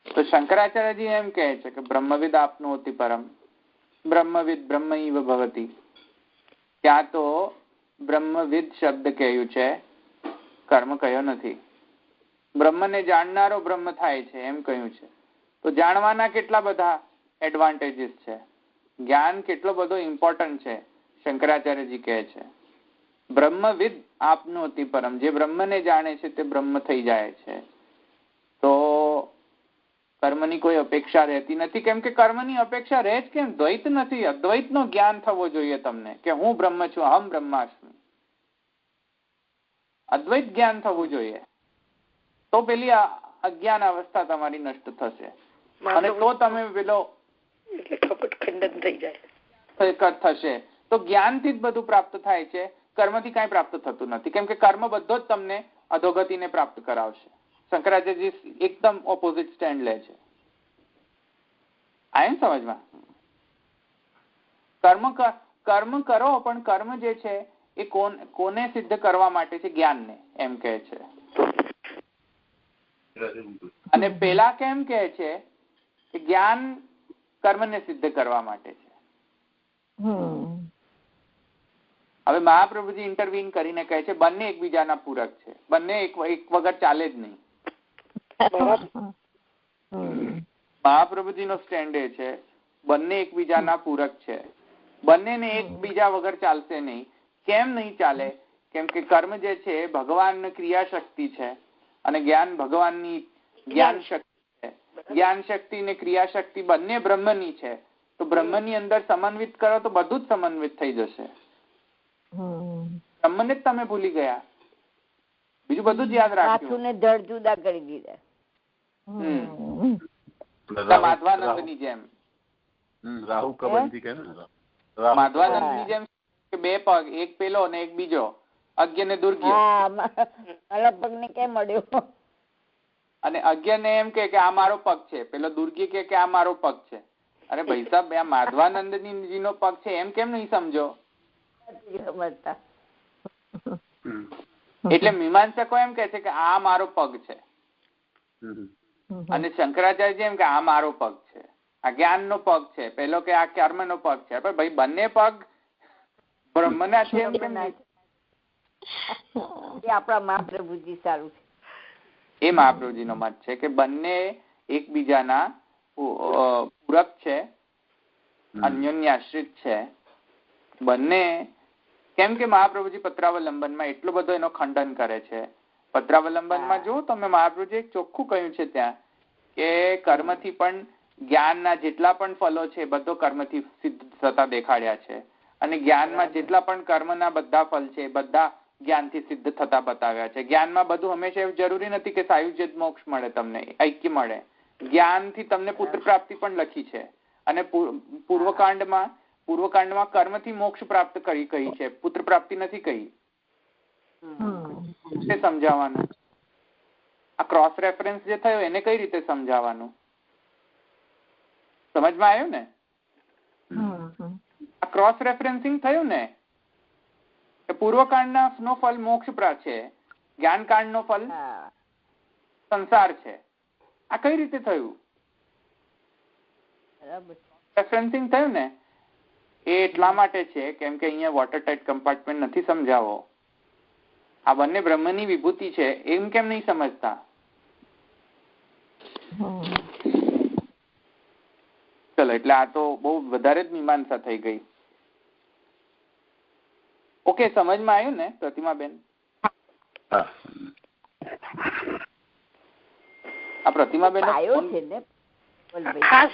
S1: તો શંકરાચાર્યજી એમ કહે છે કે બ્રહ્મવિદ આપનોતિ પરમ, બ્રહ્મવિદ બ્રહ્મૈવ ભવતિ. ત્યાં તો બ્રહ્મવિદ શબ્દ કહ્યું છે, કર્મ કહ્યો નથી. બ્રહ્મને જાણનારો બ્રહ્મ થાય છે એમ કહ્યું છે. તો જાણવાના કેટલા બધા એડવાન્ટેજીસ છે, જ્ઞાન કેટલો બધો ઇમ્પોર્ટન્ટ છે. શંકરાચાર્યજી કહે છે બ્રહ્મવિદ આપનોતિ પરમ, જે બ્રહ્મને જાણે છે તે બ્રહ્મ થઈ જાય છે. તો કર્મની કોઈ અપેક્ષા રહેતી નથી. કેમ કે કર્મની અપેક્ષા રહે જ કેમ? દ્વૈત નથી, અદ્વૈતનો જ્ઞાન થવો જોઈએ તમને કે હું બ્રહ્મ છું, અહમ બ્રહ્માસ્મિ. અદ્વૈત જ્ઞાન થવું જોઈએ, તો પેલી અજ્ઞાન અવસ્થા તમારી નષ્ટ થશે અને તો તમે પેલો
S2: ખંડન થઈ જાય
S1: થશે. તો જ્ઞાનથી જ બધું પ્રાપ્ત થાય છે, કર્મથી કઈ પ્રાપ્ત થતું નથી. કેમ કે કર્મ બધો જ તમને અધોગતિને પ્રાપ્ત કરાવશે. શંકરાચાર્યજી એકદમ ઓપોઝિટ સ્ટેન્ડ લે છે. આયમ સમજમાં? કર્મ કરો, પણ કર્મ જે છે એ કોને સિદ્ધ કરવા માટે છે? જ્ઞાનને, એમ કહે છે. અને પેલા કેમ કહે છે કે જ્ઞાન કર્મને સિદ્ધ કરવા માટે છે. હવે મહાપ્રભુજી ઇન્ટરવીન કરીને કહે છે બંને એકબીજાના પૂરક છે, બંને એક વગર ચાલે જ નહીં. મહાપ્રભુજીનો સ્ટેન્ડ એ છે બંને એકબીજાના પૂરક છે, બંનેને એકબીજા વગર ચાલશે નહીં. કેમ નહીં ચાલે? કેમ કે કર્મ જે છે એ ભગવાન ક્રિયા શક્તિ છે અને જ્ઞાન ભગવાનની જ્ઞાન શક્તિ છે. જ્ઞાન શક્તિ ને ક્રિયા શક્તિ બંને બ્રહ્મની છે. તો બ્રહ્મની અંદર સમન્વિત કરો તો બધું જ સમન્વિત થઈ જશે. બ્રહ્મને જ તમે ભૂલી ગયા, બીજું બધું જ યાદ રાખ્યું
S3: ને ધડ જુદા કરી દીધા.
S1: માધવાનંદની જેમ, માધવાનંદની જેમ બે પગ, એક પેલો અને એક બીજો, અજ્ઞ ને દુર્ગ્ય.
S3: અલગ પગ ને કેમ મળ્યો?
S1: અને અજ્ઞ ને એમ કે આ મારો પગ છે, પેલો દુર્ગ્ય કે આ મારો પગ છે. અરે ભાઈ સાહેબ, આ માધવાનંદજી નો પગ છે એમ કેમ નહીં સમજો? એટલે મીમાંસકો એમ કે છે કે આ મારો પગ છે, અને શંકરાચાર્ય એમ કે આ મારો પગ છે, આ જ્ઞાન નો પગ છે, પેલો કે આ કર્મ નો પગ છે. ભાઈ બંને પગ બ્રહ્મના છે એમ કેમ?
S3: આપણા મહાપ્રભુજી સારું છે.
S1: એ મહાપ્રભુજી નો મત છે કે બંને એકબીજાના પૂરક છે, અન્યોન્યાશ્રિત છે બંને. કેમ કે મહાપ્રભુજી પત્રાવલંબનમાં એટલો બધો એનો ખંડન કરે છે. પત્રાવલંબનમાં જો તમે મહાપ્રભુજી એક ચોખ્ખું કહ્યું છે ત્યાં કે કર્મથી પણ જ્ઞાનના જેટલા પણ ફલો છે બધો કર્મથી સિદ્ધ થતા દેખાડ્યા છે, અને જ્ઞાનમાં જેટલા પણ કર્મના બધા ફલ છે બધા જ્ઞાનથી સિદ્ધ થતા બતાવ્યા છે. જ્ઞાનમાં બધું હંમેશા એવું જરૂરી નથી કે સાયુજ્ય મોક્ષ મળે, તમને ઐક્ય મળે. જ્ઞાનથી તમને પુત્ર પ્રાપ્તિ પણ લખી છે, અને પૂર્વકાંડમાં કર્મથી મોક્ષ પ્રાપ્ત કહી છે, પુત્ર પ્રાપ્તિ નથી કહી. સમજાવવાનું આ ક્રોસ રેફરન્સ જે થયો એને કઈ રીતે સમજાવવાનું? સમજમાં આવ્યું ને? આ ક્રોસ રેફરન્સિંગ થયું ને, પૂર્વકાંડના નો ફલ મોક્ષ પ્રાપ્ત છે, જ્ઞાનકાંડ નો ફલ સંસાર છે. આ કઈ રીતે થયું? રેફરન્સિંગ થયું ને. એ એટલા માટે છે કેમ કે અહીંયા વોટર ટાઇટ કમ્પાર્ટમેન્ટ નથી સમજાવો. આ બંને બ્રહ્મની વિભૂતિ છે એમ કેમ નહીં સમજતા? ચલો, એટલે આ તો બહુ વધારે જ મીમાંસા થઈ ગઈ. ઓકે, સમજમાં આવ્યું ને પ્રતિમાબેન? આ પ્રતિમાબેન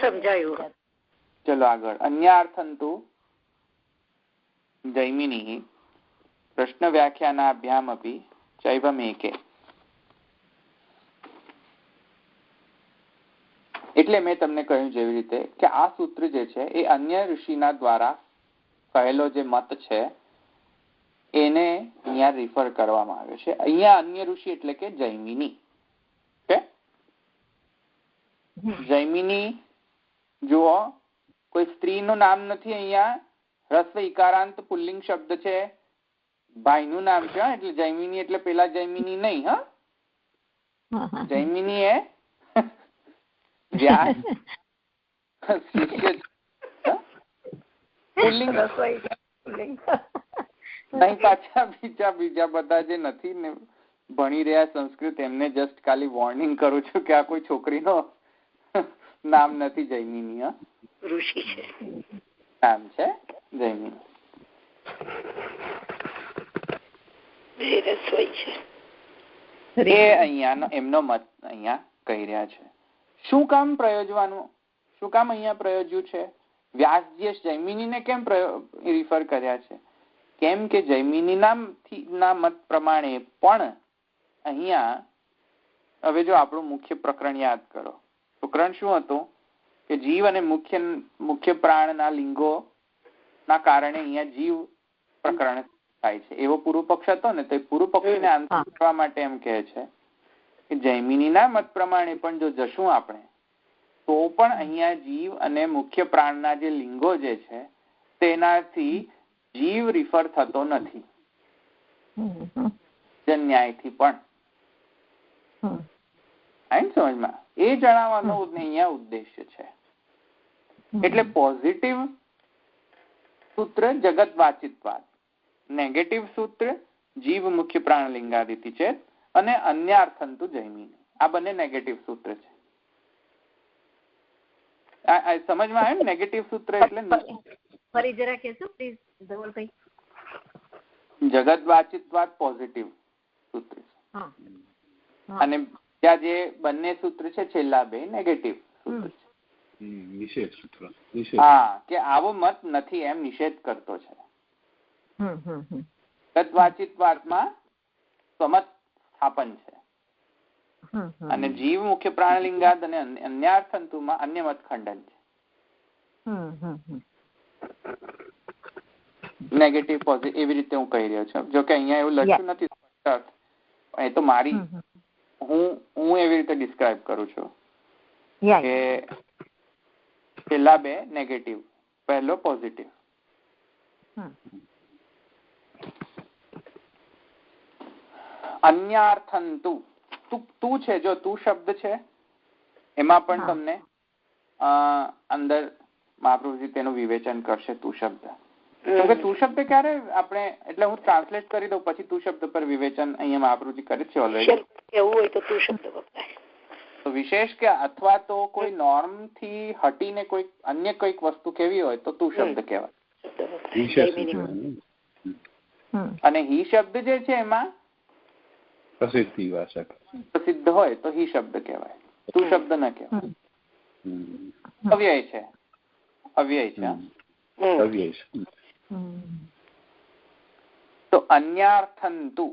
S2: સમજાયું.
S1: ચલો આગળ. અન્યાર્થંતુ જૈમિની પ્રશ્ન વ્યાખ્યાનાભ્યામપી ચૈવમેકે. એટલે મેં તમને કહ્યું જેવી રીતે કે આ સૂત્ર જે છે એ અન્ય ઋષિના દ્વારા કહેલો જે મત છે એને અહીંયા રિફર કરવામાં આવ્યો છે. અહીંયા અન્ય ઋષિ એટલે કે જૈમિની. જૈમિની જુઓ, કોઈ સ્ત્રીનું નામ નથી અહીંયા. હ્રસ્વ ઇકારાંત પુલ્લિંગ શબ્દ છે, ભાઈનું નામ છે. એટલે જૈમિની એટલે પેલા જૈમિની નહીં. હા, જૈમિની એ વ્યાસ શિષ્ય પુલ્લિંગ નહીં. પાછા બીજા બધા જે નથી ને ભણી રહ્યા સંસ્કૃત એમને જસ્ટ ખાલી વોર્નિંગ કરું છું કે આ કોઈ છોકરીનો નામ નથી જૈમિની. હા,
S2: ઋષિ છે,
S1: નામ છે જૈમિની. એ અહીંયા એમનો મત અહીંયા કહી રહ્યા છે. શું કામ પ્રયોજવાનું, શું કામ અહીંયા પ્રયોજ્યું છે? વ્યાસજીએ જૈમિનીને કેમ રિફર કર્યા છે? કેમ કે જૈમિની ના મત પ્રમાણે પણ અહીંયા, હવે જો આપણું મુખ્ય પ્રકરણ યાદ કરો. પ્રકરણ શું હતું કે જીવ અને મુખ્ય પ્રાણના લિંગો ના કારણે અહીંયા જીવ પ્રકરણ થાય છે. એવો પૂર્વ પક્ષ હતો ને, તો પૂર્વ પક્ષને આન્સર કરવા માટે એમ કહે છે કે જૈમિનીના મત પ્રમાણે પણ જો જશું આપણે તો પણ અહીંયા જીવ અને મુખ્ય પ્રાણના જે લિંગો જે છે તેનાથી જીવ રિફર થતો નથી ન્યાયથી પણ. સમજમાં? એ જણાવવાનો અહીંયા ઉદ્દેશ્ય છે. એટલે પોઝિટિવ સૂત્ર જગત વાચિતવાદ, નેગેટિવ સૂત્ર જીવ મુખ્ય પ્રાણલિંગાદિતિ છે, અને અન્યાર્થંતુ જૈમિની. આ બંને નેગેટિવ સૂત્ર છે. સમજમાં આવે ને? નેગેટિવ સૂત્ર એટલે
S5: ફરી જરા કહેશો પ્લીઝ ધવલભાઈ?
S1: જગત વાચિતવાદ પોઝિટિવ સૂત્ર છે, અને ત્યાં જે બંને સૂત્ર છે છેલ્લા બે નેગેટિવ સૂત્ર છે.
S4: નિષેધ સૂત્ર.
S1: હા, કે આવો મત નથી એમ નિષેધ કરતો છે. જગત વાચિતવાદમાં સ્વમત સ્થાપન છે, અને જીવ મુખ્ય પ્રાણલિંગાદ અને અન્યાર્થંતુમાં અન્ય મત ખંડન છે. નેગેટિવ પોઝિટિવ એવી રીતે હું કહી રહ્યો છું. જો કે અહીંયા એવું લખ્યું નથી, એ તો મારી હું એવી રીતે ડિસ્ક્રાઇબ કરું છું કે પેલા બે નેગેટિવ, પહેલો પોઝિટિવ. અન્યાર્થંતુ તું છે, જો તું શબ્દ છે એમાં પણ તમને અંદર મહાપ્રભુજી તેનું વિવેચન કરશે. તું શબ્દ, કેમકે તું શબ્દ ક્યારે આપણે, એટલે હું ટ્રાન્સલેટ કરી દઉં પછી તું શબ્દ પર વિવેચન અહીંયા મહાપ્રભુજી કરે છે ઓલરેડી.
S2: એવું હોય તો તું શબ્દ વપરાય.
S1: તો વિશેષ કે અથવા તો કોઈ નોર્મ થી હટીને કોઈ અન્ય કોઈક વસ્તુ કેવી હોય તો તું શબ્દ કહેવાય. અને હી શબ્દ જે છે એમાં પ્રસિદ્ધ હોય તો હી શબ્દ કહેવાય, તું શબ્દ ન કહેવાય. અવ્યય છે, અવ્યય છે. તો અન્યાર્થંતુ,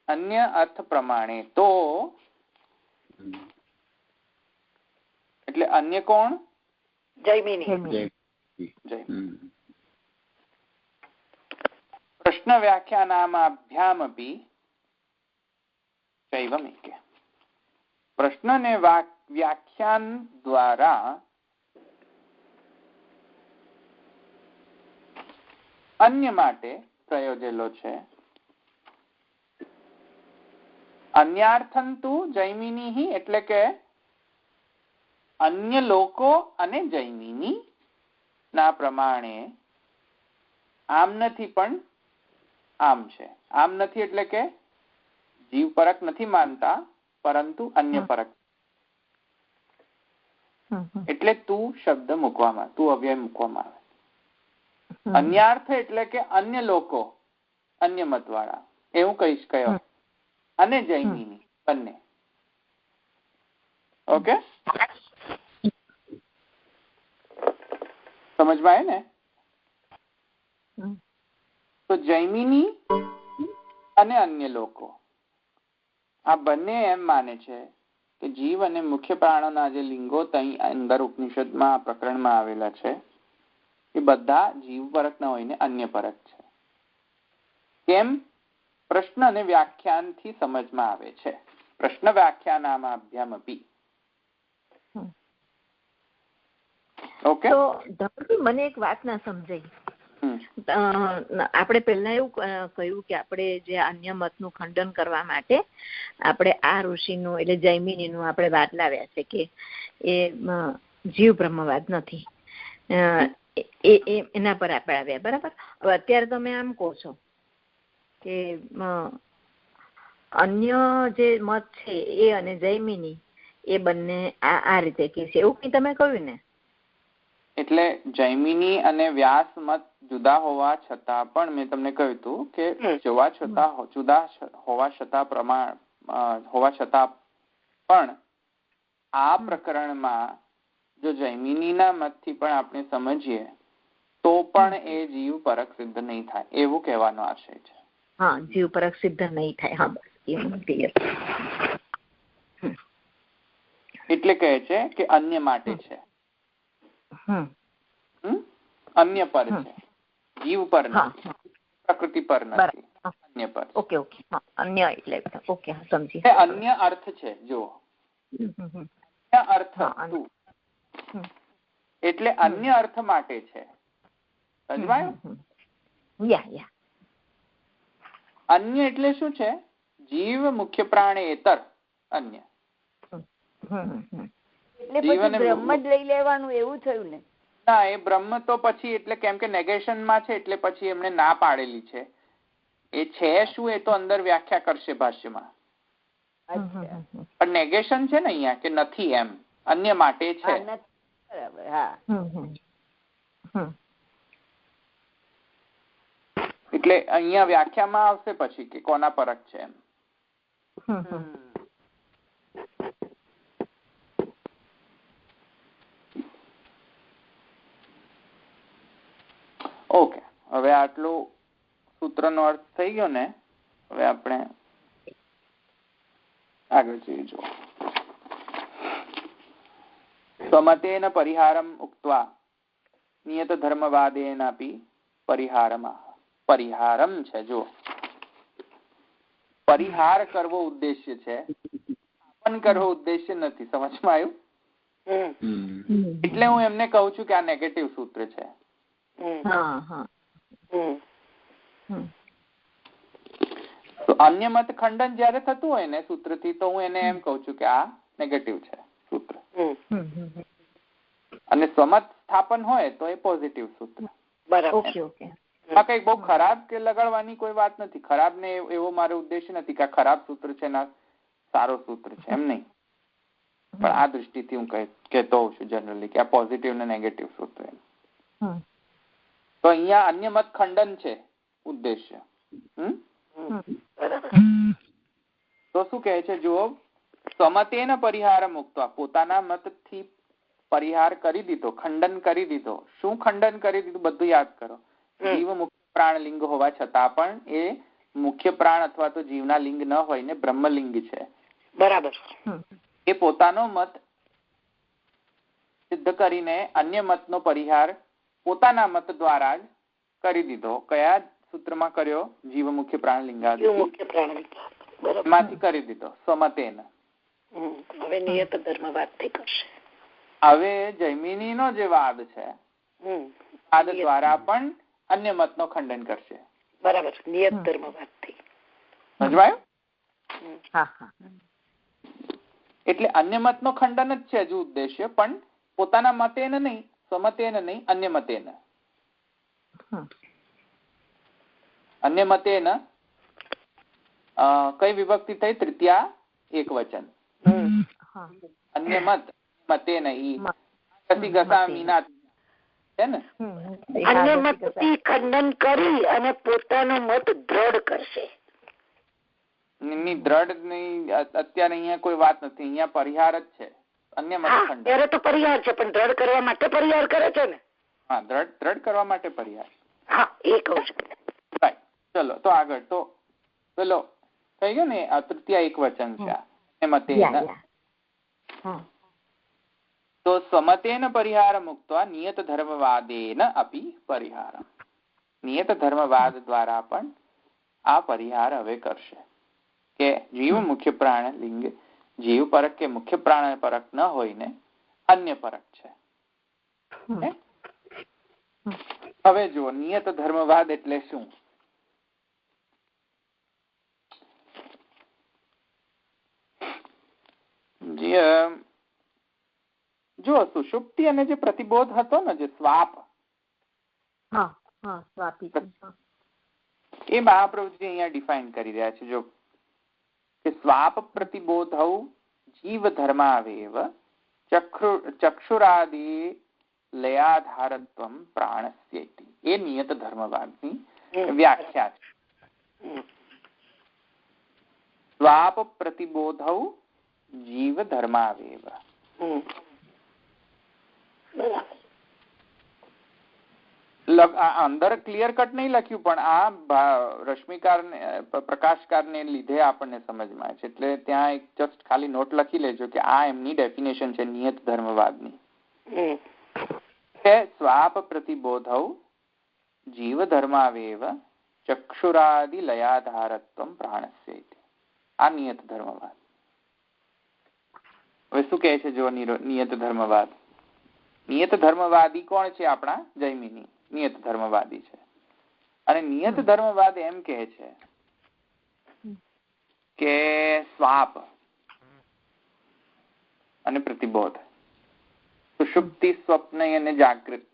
S1: અન્ય અર્થ પ્રમાણે તો, એટલે અન્ય કોણ?
S2: જૈમિની.
S1: પ્રશ્ન વ્યાખ્યાનાભ્યામપી ચૈવમેકે. પ્રશ્નને વ્યાખ્યાન દ્વારા અન્ય માટે પ્રયોજેલો છે. અન્યાર્થંતુ જૈમિની એટલે કે અન્ય લોકો અને જૈમિની ના પ્રમાણે આમ નથી પણ આમ છે. આમ નથી એટલે કે જીવ પરક નથી માનતા, પરંતુ અન્ય પરક. એટલે તું શબ્દ મૂકવામાં, તું અવ્યય મૂકવામાં આવે. અન્યાર્થ એટલે કે અન્ય લોકો, અન્ય મત વાળા, એવું કહીશ કયો, અને જૈમિની બંને. ઓકે, સમજમાં આવે ને? તો જૈમિની અને અન્ય લોકો આ બંને એમ માને છે કે જીવ અને મુખ્ય પ્રાણોના જે લિંગો તહીં અંદર ઉપનિષદમાં પ્રકરણમાં આવેલા છે એ બધા જીવ પરક ન હોઈને અન્ય પરક છે. કેમ? પ્રશ્ન અને વ્યાખ્યાનથી સમજમાં આવે છે. પ્રશ્ન વ્યાખ્યાનાભ્યામ અપી. ઓકે,
S5: તો મને એક વાત ના સમજાઈ. આપણે પહેલા એવું કહ્યું કે આપણે જે અન્ય મતનું ખંડન કરવા માટે આપણે આ ઋષિનું એટલે જૈમિનીનું આપણે વાત લાવ્યા છે કે એ જીવ બ્રહ્મવાદ નથી, એના પર આપણે આવ્યા. બરાબર. હવે અત્યારે તમે આમ કહો છો કે અન્ય જે મત છે એ અને જૈમિની એ બંને આ રીતે કે છે, એવું કઈ તમે કહ્યું ને?
S1: એટલે જૈમિની અને વ્યાસ મત જુદા હોવા છતાં પણ મેં તમને કહ્યું હતું કે જુદા હોવા છતાં પ્રમાણ હોવા છતાં પણ આ પ્રકરણમાં જો જૈમિનીના મતથી પણ આપણે સમજીએ તો પણ એ જીવ પરક સિદ્ધ નહીં થાય એવું કહેવાનો આશય છે.
S5: હા, જીવ પરક સિદ્ધ નહીં થાય. હા, બસ
S1: એટલે કહે છે કે અન્ય માટે છે, અન્ય પર છે, જીવ પર નથી, પ્રકૃતિ પર નથી, અન્ય પર.
S5: ઓકે ઓકે, અન્ય એટલે ઓકે, સમજી.
S1: અન્ય અર્થ છે. જુઓ, અન્ય અર્થ એટલે અન્ય અર્થ માટે છે. સમજાયું? અન્ય એટલે શું છે? જીવ મુખ્ય પ્રાણેતર અન્ય.
S3: એટલે બ્રહ્મ જ લઈ લેવાનું એવું થયું ને?
S1: ના, એ બ્રહ્મ તો પછી એટલે કેમ કે નેગેશન માં છે એટલે પછી એમને ના પાડેલી છે. એ છે શું એ તો અંદર વ્યાખ્યા કરશે ભાષ્યમાં. પણ નેગેશન છે ને અહીંયા કે નથી, એમ અન્ય માટે છે. એટલે અહીંયા વ્યાખ્યામાં આવશે પછી કે કોના પરક છે એમ. ઓકે, હવે આટલું સૂત્રનો અર્થ થઈ ગયો ને. હવે આપણે આગળ જઈએ. જુઓ, સ્વમતેન પરિહારમ ઉક્ત્વા નિયત ધર્મવાદેનાપી પરિહારમ છે. જો પરિહાર કરવો ઉદ્દેશ્ય છે, સ્થાપન કરવો ઉદ્દેશ્ય નથી. સમજમાં આવ્યું? એટલે હું એમને કહું છું કે આ નેગેટિવ સૂત્ર છે. તો અન્ય મત ખંડન જયારે થતું હોય ને સૂત્રથી, તો હું એને એમ કઉ છું કે આ નેગેટિવ છે સૂત્ર, અને સ્વમત સ્થાપન હોય તો એ પોઝિટિવ સૂત્ર. કઈક બહુ ખરાબ કે લગાડવાની કોઈ વાત નથી. ખરાબ ને એવો મારો ઉદ્દેશ્ય નથી કે આ ખરાબ સૂત્ર છે ના સારો સૂત્ર છે, એમ નહીં. પણ આ દૃષ્ટિથી હું કહેતો હોઉં છું જનરલી કે આ પોઝિટિવ ને નેગેટિવ સૂત્ર. તો અહીંયા અન્ય મત ખંડન છે ઉદ્દેશ્ય. તો શું કહે છે? જુઓ, સ્વમતેન પરિહાર મુક્તવા, પોતાના મતથી પરિહાર કરી દીધો, ખંડન કરી દીધો. શું ખંડન કરી દીધું? બધું યાદ કરો. જીવ મુખ્ય પ્રાણ લિંગ હોવા છતાં પણ એ મુખ્ય પ્રાણ અથવા તો જીવના લિંગ ન હોય ને બ્રહ્મલિંગ છે.
S2: બરાબર.
S1: એ પોતાનો મત સિદ્ધ કરીને અન્ય મતનો પરિહાર પોતાના મત દ્વારા જ કરી દીધો. કયા સૂત્રમાં કર્યો? જીવ મુખ્ય પ્રાણ લિંગામાંથી કરી દીધો સ્વમતેન.
S2: હવે નિયત ધર્મવાદથી કરશે.
S1: હવે જૈમિનીનો જે વાદ છે, વાદ દ્વારા પણ અન્ય મતનો ખંડન કરશે.
S2: બરાબર, નિયત ધર્મવાદથી.
S1: સમજવાયું? એટલે અન્ય મતનો ખંડન જ છે હજુ ઉદ્દેશ્ય, પણ પોતાના મતે નહીં, સમતેન નહીં, અન્ય મતેન. અન્ય મતેન કઈ વિભક્તિ થઈ? તૃતીયા એક વચન. અન્ય મત મતેન ઈ કસી ગસામીના છે ને.
S2: અન્ય મતથી ખંડન કરી અને પોતાનો મત દ્રઢ કરશે.
S1: દ્રઢ નહીં, અત્યારે અહીંયા કોઈ વાત નથી, અહીંયા પરિહાર જ છે. અન્ય મત ખંડન
S2: ત્યારે તો પરિહાર છે, પણ દ્રઢ કરવા માટે પરિહાર કરે છે ને.
S1: હા, દ્રઢ કરવા માટે પરિહાર.
S2: હા, એ કહું છું.
S1: ચલો તો આગળ તો પેલો થઈ ગયો ને, આ તૃતીય એક વચન છે મતેન. તો સમતેન પરિહાર મુક્ત્વા નિયત ધર્મવાદેન અપી પરિહાર. નિયત ધર્મવાદ દ્વારા પણ આ પરિહાર હવે કરશે કે જીવ મુખ્ય પ્રાણ લિંગ જીવ પરક કે મુખ્ય પ્રાણ પરક ન હોય ને અન્ય પરક છે. હવે જો નિયત ધર્મવાદ એટલે શું? જો સુષુપ્તિ અને જે પ્રતિબોધ હતો ને, જે સ્વાપ, એ મહાપ્રભુજી અહીંયા ડિફાઇન કરી રહ્યા છે. જો કે સ્વાપ પ્રતિબોધૌ જીવ ધર્માવેવ ચક્ષુરાદિ લયાધારત્વમ પ્રાણસ્યૈતિ. એ નિયત ધર્મવાદની વ્યાખ્યા છે. સ્વાપ પ્રતિબોધૌ જીવ ધર્માવેવ. અંદર ક્લિયર કટ નહીં લખ્યું, પણ આ રશ્મિકાર પ્રકાશકાર ને લીધે આપણને સમજમાં છે. એટલે ત્યાં એક જસ્ટ ખાલી નોટ લખી લેજો કે આ એમની ડેફિનેશન છે નિયત ધર્મવાદની. સ્વાપ પ્રતિબોધૌ જીવ ધર્માવેવ ચક્ષુરાદિ લયાધારત્વમ પ્રાણસ્ય. આ નિયત ધર્મવાદ. હવે શું કહે છે જો નિયત ધર્મવાદ? નિયત ધર્મવાદી કોણ છે? આપણા જૈમિની નિયત ધર્મવાદી છે. અને નિયત ધર્મવાદ એમ કહે છે કે સ્વાપ અને પ્રતિબોધ, સુષુપ્તિ, સ્વપ્ન અને જાગૃત,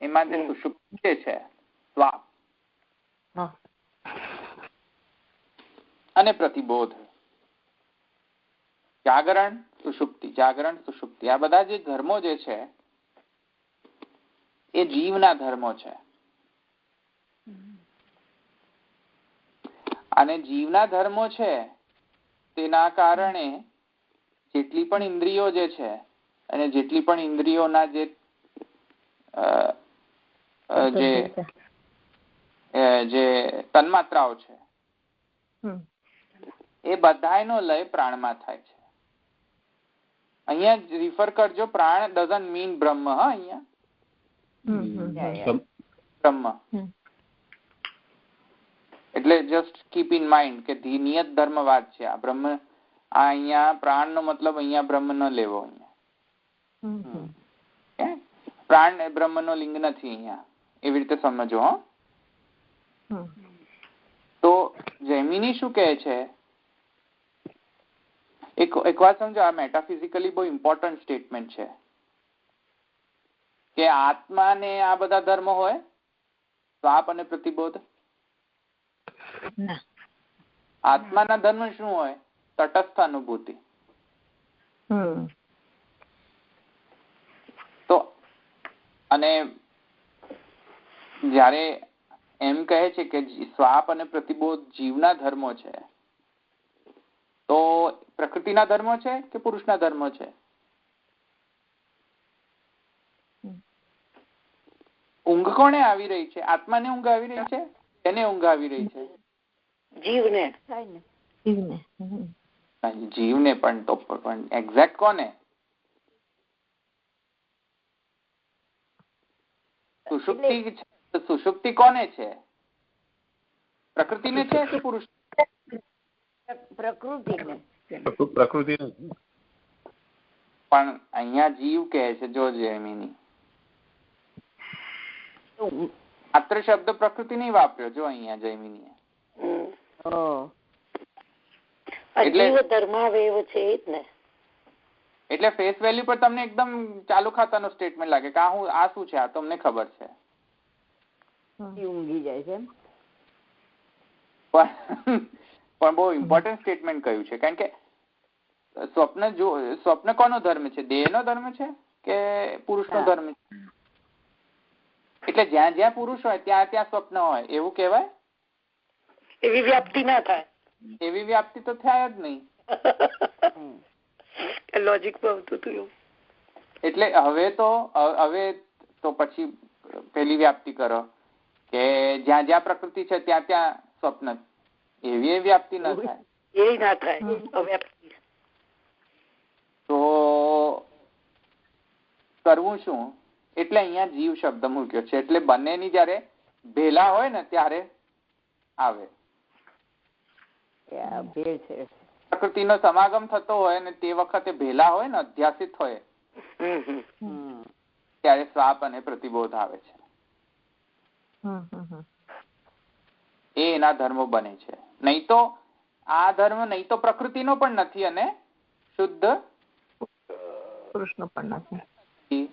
S1: એમાં જે સુષુપ્તિ છે સ્વાપ અને પ્રતિબોધ, જાગરણ સુષુપ્તિ, જાગરણ સુષુપ્તિ, આ બધા જે ધર્મો જે છે એ જીવના ધર્મો છે. અને જીવના ધર્મો છે તેના કારણે જેટલી પણ ઇન્દ્રિયો જે છે અને જેટલી પણ ઇન્દ્રિયોના જે તન્માત્રાઓ છે એ બધાનો લય પ્રાણમાં થાય છે. અહીંયા રિફર કરજો, પ્રાણ ડઝન્ટ મીન બ્રહ્મ. અહીંયા બ્રહ્મ એટલે જસ્ટ કીપ ઇન માઇન્ડ કે નિયત ધર્મવાદ છે આ. બ્રહ્મ આ અહીંયા પ્રાણ નો મતલબ અહીંયા બ્રહ્મ ન લેવો. અહીંયા પ્રાણ એ બ્રહ્મ નો લિંગ નથી અહીંયા, એવી રીતે સમજો. તો જૈમિની શું કહે છે? એક વાત સમજો, આ મેટાફિઝિકલી બહુ ઇમ્પોર્ટન્ટ સ્ટેટમેન્ટ છે કે આત્મા ને આ બધા ધર્મ હોય, સ્વાપ અને પ્રતિબોધ. આત્માના ધર્મ શું હોય? તટસ્થ અનુભૂતિ. તો અને જ્યારે એમ કહે છે કે સ્વાપ અને પ્રતિબોધ જીવના ધર્મો છે, તો પ્રકૃતિના ધર્મો છે કે પુરુષના ધર્મો છે? ઊંઘ કોને આવી રહી છે? આત્માને ઊંઘ આવી રહી છે? એને ઊંઘ આવી રહી છે?
S2: જીવને.
S1: જીવને પણ તો પણ એક્ઝેક્ટ કોને? સુષુપ્તિ. સુષુપ્તિ કોને છે? પ્રકૃતિને છે કે પુરુષ?
S3: પ્રકૃતિને.
S1: પણ અહીંયા જીવ કહે છે. જો જૈમિની માત્ર શબ્દ પ્રકૃતિ નહીં વાપર્યો. જો અહીંયા જૈમિની
S2: એટલે ધર્માવેવ છે જ ને.
S1: એટલે ફેસ વેલ્યુ પર તમને એકદમ ચાલુ ખાતાનો સ્ટેટમેન્ટ લાગે કે આ શું છે, આ તમને ખબર છે,
S3: ઊંઘી જાય છે.
S1: પણ બહુ ઇમ્પોર્ટન્ટ સ્ટેટમેન્ટ કહ્યું છે, કારણ કે સ્વપ્ન કોનો ધર્મ છે? દેહનો ધર્મ છે કે પુરુષનો ધર્મ છે? એટલે જ્યાં જ્યાં પુરુષ હોય ત્યાં ત્યાં સ્વપ્ન હોય એવું કહેવાય?
S2: એવી વ્યાપ્તિ ના થાય.
S1: એવી વ્યાપ્તિ તો થાય જ નહીં.
S2: લોજિક આવતું હતું.
S1: એટલે હવે તો પછી પેલી વ્યાપ્તિ કરો કે જ્યાં જ્યાં પ્રકૃતિ છે ત્યાં ત્યાં સ્વપ્ન. એવી વ્યાપ્તિ ના થાય.
S2: એ ના થાય અવ્યાપ્તિ.
S1: તો કરવું શું? એટલે અહીંયા જીવ શબ્દ મૂક્યો છે. એટલે બંનેની જયારે ભેલા હોય ને ત્યારે આવે. પ્રકૃતિનો સમાગમ થતો હોય ને તે વખતે ભેલા હોય ને અધ્યાસિત હોય ત્યારે સ્વાપ અને પ્રતિબોધ આવે છે. એ એના ધર્મો બને છે. નહીં તો આ ધર્મ નહીં તો પ્રકૃતિનો પણ નથી અને શુદ્ધ
S5: પુરુષનો પણ નથી.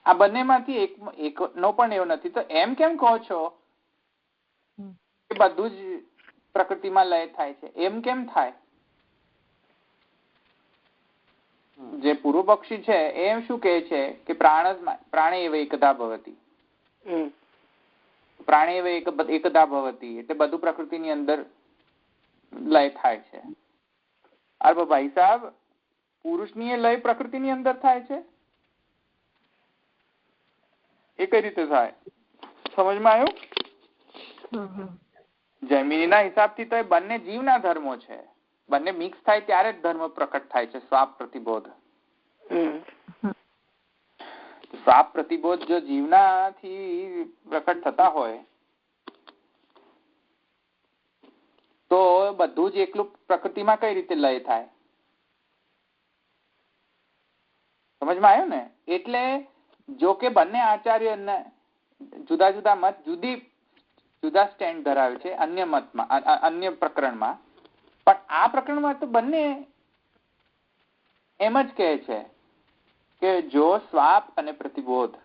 S1: આ બંનેમાંથી એક નો પણ એવો નથી. તો એમ કેમ કહો છો કે બધું જ પ્રકૃતિમાં લય થાય છે? એમ કેમ થાય? જે પૂર્વ પક્ષી છે એમ શું કહે છે કે પ્રાણે એવ એકદા ભવતી, પ્રાણે એવ એકદા ભવતી, એટલે બધું પ્રકૃતિની અંદર લય થાય છે. અરે ભાઈ સાહેબ, પુરુષની લય પ્રકૃતિની અંદર થાય છે? એ કઈ રીતે થાય? સમજમાં આવ્યું? જૈમિનીના હિસાબથી તો એ બંને જીવના ધર્મો છે. બંને મિક્સ થાય ત્યારે જ ધર્મ પ્રકટ થાય છે, સ્વાપ પ્રતિબોધ. સ્વાપ પ્રતિબોધ જો જીવનાથી પ્રકટ થતા હોય તો બધું જ એકલું પ્રકૃતિમાં કઈ રીતે લય થાય? સમજમાં આવ્યું ને? એટલે જો કે બંને આચાર્ય જુદા જુદા મત જુદા સ્ટેન્ડ ધરાવે છે અન્ય મતમાં, અન્ય પ્રકરણમાં, પણ આ પ્રકરણમાં તો બંને એમ જ કહે છે કે જો સ્વાપ અને પ્રતિબોધ,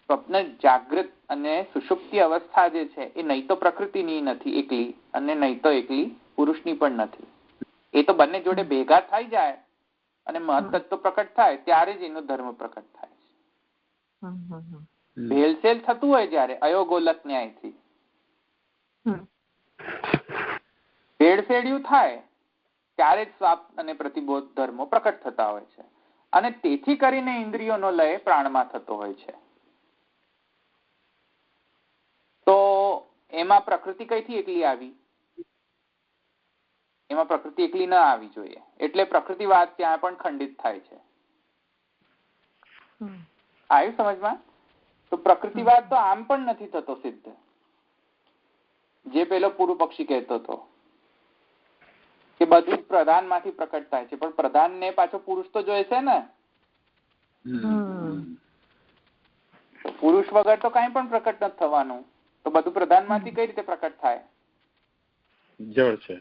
S1: સ્વપ્ન, જાગૃત અને સુષુપ્તિ અવસ્થા જે છે એ નહીં તો પ્રકૃતિની નથી એકલી અને નહીં તો એકલી પુરુષની પણ નથી. એ તો બંને જોડે ભેગા થઈ જાય અને મહત્તત્વ પ્રકટ થાય ત્યારે જ એનો ધર્મ પ્રકટ થાય છે. ભેલસેલ થતું હોય જયારે અયોગોલક ન્યાયથી ભેળસેળિયું થાય ત્યારે જ સ્વાપ અને પ્રતિબોધ ધર્મો પ્રકટ થતા હોય છે. અને તેથી કરીને ઇન્દ્રિયોનો લય પ્રાણમાં થતો હોય છે. તો એમાં પ્રકૃતિ કઈથી એકલી આવી? એમાં પ્રકૃતિ એકલી ના આવી જોઈએ. એટલે પ્રકૃતિવાદ ત્યાં પણ ખંડિત થાય છે. આવ્યું સમજમાં? તો પ્રકૃતિવાદ તો આમ પણ નથી થતો સિદ્ધ, જે પેલો પૂર્વ પક્ષી કહેતો હતો કે બધું જ પ્રધાન માંથી પ્રકટ થાય છે. પણ પ્રધાન ને પાછો પુરુષ તો જોઈએ છે ને. પુરુષ વગર તો કઈ પણ પ્રકટ નથી થવાનું. તો બધું પ્રધાન માંથી કઈ રીતે પ્રકટ થાય?
S4: જળ છે.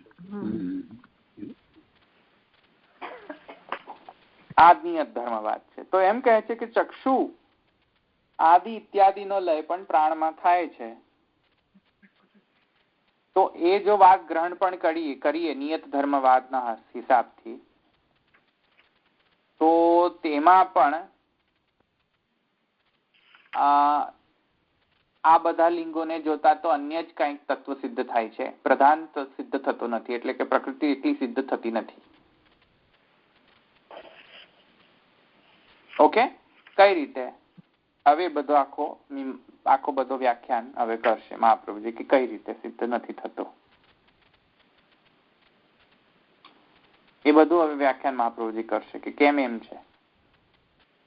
S1: આ નિયત ધર્મવાદ છે. તો એમ કહે છે કે ચક્ષુ આદિ ઇત્યાદિ નો લય પણ પ્રાણમાં થાય છે. તો એ જો વાત ગ્રહણ પણ કરીએ નિયત ધર્મવાદના હિસાબથી, તો તેમાં પણ આ બધા લિંગોને જોતા તો અન્ય જ કંઈક તત્વ સિદ્ધ થાય છે. પ્રધાન સિદ્ધ થતો નથી. એટલે કે પ્રકૃતિ એટલી સિદ્ધ થતી નથી. ઓકે, કઈ રીતે? હવે બધો આખો બધો વ્યાખ્યાન હવે કરશે મહાપ્રભુજી કે કઈ રીતે સિદ્ધ નથી થતો. એ બધું હવે વ્યાખ્યાન મહાપ્રભુજી કરશે કે કેમ એમ છે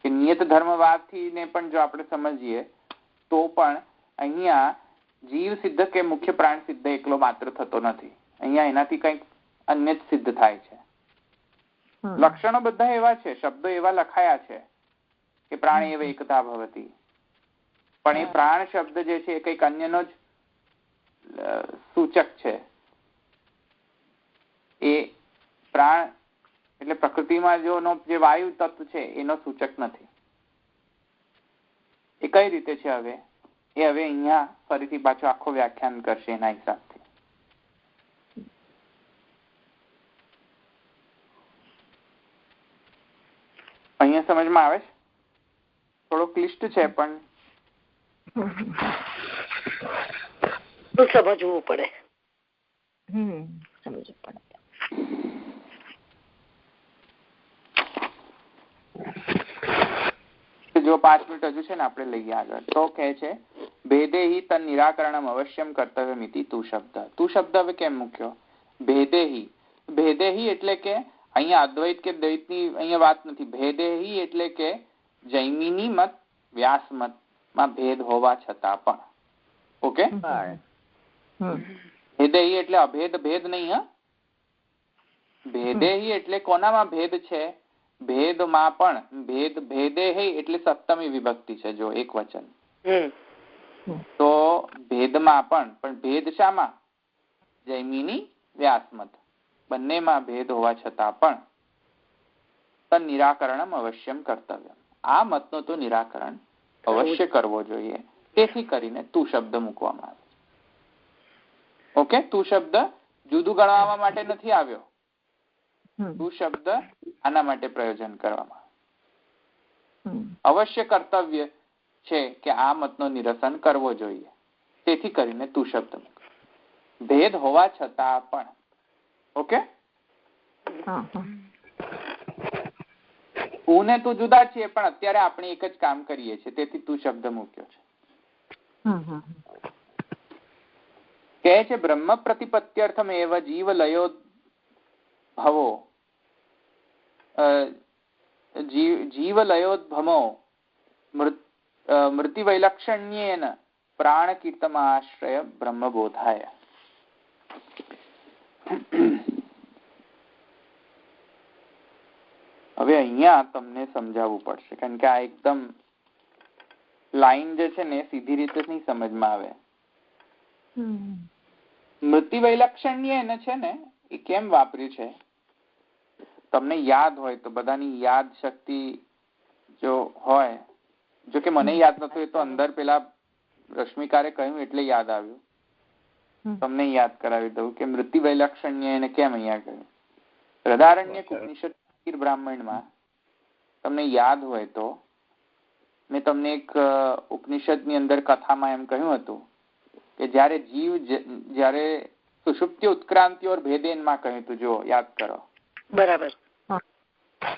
S1: કે નિયત ધર્મવાદથી ને પણ જો આપણે સમજીએ તો પણ અહીંયા જીવ સિદ્ધ કે મુખ્ય પ્રાણ સિદ્ધ એકલો માત્ર થતો નથી. અહીંયા એનાથી કંઈક અન્ય જ સિદ્ધ થાય છે. લક્ષણો બધા એવા છે, શબ્દો એવા લખાયા છે કે પ્રાણ એવ એકતા ભવતી, પણ એ પ્રાણ શબ્દ જે છે એ કંઈક અન્યનો જ સૂચક છે. એ પ્રાણ એટલે પ્રકૃતિમાં જે વાયુ તત્વ છે એનો સૂચક નથી. એ કઈ રીતે છે હવે અહીંયા ફરીથી પાછું આખો વ્યાખ્યાન કરશે એના હિસાબથી. અહીંયા સમજમાં આવે છે? થોડો ક્લિષ્ટ છે પણ
S2: સમજવું પડે.
S5: સમજવું પડે.
S1: જો 5 મિનિટ હજુ છે ને આપણે લઈએ આગળ. તો કહે છે ભેદેહી તન નિરાકરણમ અવશ્યમ કર્તવ્યમિતિ તું શબ્દ. તું શબ્દ હવે કેમ મૂક્યો? ભેદેહી એટલે કે અહીંયા અદ્વૈત કે દ્વૈતની અહીંયા વાત નથી. ભેદેહી એટલે કે જૈમિની મત વ્યાસ મત માં ભેદ હોવા છતાં પણ. ઓકે, ભેદેહી એટલે અભેદ ભેદ નહીં. હા, ભેદેહી એટલે કોનામાં ભેદ છે? ભેદમાં પણ ભેદ. ભેદેહી એટલે સપ્તમી વિભક્તિ છે જો એક વચન. તો ભેદમાં પણ ભેદ શામાં? જૈમિની વ્યાસમત બંનેમાં ભેદ હોવા છતાં પણ તન નિરાકરણમ અવશ્યમ કર્તવ્ય. આ મતનો તો નિરાકરણ અવશ્ય કરવો જોઈએ. તેથી કરીને તું શબ્દ મૂકવામાં આવે. ઓકે, તું શબ્દ જુદું ગણવા માટે નથી આવ્યો. તું શબ્દ આના માટે પ્રયોજન કરવામાં અવશ્ય કર્તવ્ય છે કે આ મતનો નિરસન કરવો જોઈએ. તેથી કરીને તું શબ્દ મૂક. ભેદ હોવા છતાં પણ. ઓકે, હું ને તું જુદા છીએ પણ અત્યારે આપણે એક જ કામ કરીએ છીએ. તેથી તું શબ્દ મૂક્યો છે. કહે છે બ્રહ્મ પ્રતિપત્યર્થમ એવ જીવ લયો ભવો જીવલયોદ્ભમો મૃતિવૈલક્ષણ્યેન પ્રાણકીર્તમાશ્રય બ્રહ્મબોધાય. હવે અહીંયા તમને સમજાવવું પડશે કારણ કે આ એકદમ લાઈન જે છે ને સીધી રીતે નહીં સમજમાં આવે. મૃતિવૈલક્ષણ્યેન છે ને એ કેમ વાપર્યું છે? તમને યાદ હોય તો બધાની યાદ શક્તિ જો હોય, જો કે મને યાદ નતું એ તો અંદર પેલા રશ્મિકારે કહ્યું એટલે યાદ આવ્યું. તમને યાદ કરાવી દઉં કે મૃતિવૈલક્ષણ્ય એને કેમ અહીંયા કહ્યું. બૃહદારણ્યક ઉપનિષદ બ્રાહ્મણમાં તમને યાદ હોય તો મેં તમને એક ઉપનિષદની અંદર કથામાં એમ કહ્યું હતું કે જયારે જયારે સુષુપ્તિ ઉત્ક્રાંતિ ઓર ભેદેનમાં કહ્યું હતું. જો યાદ કરો. બરાબર.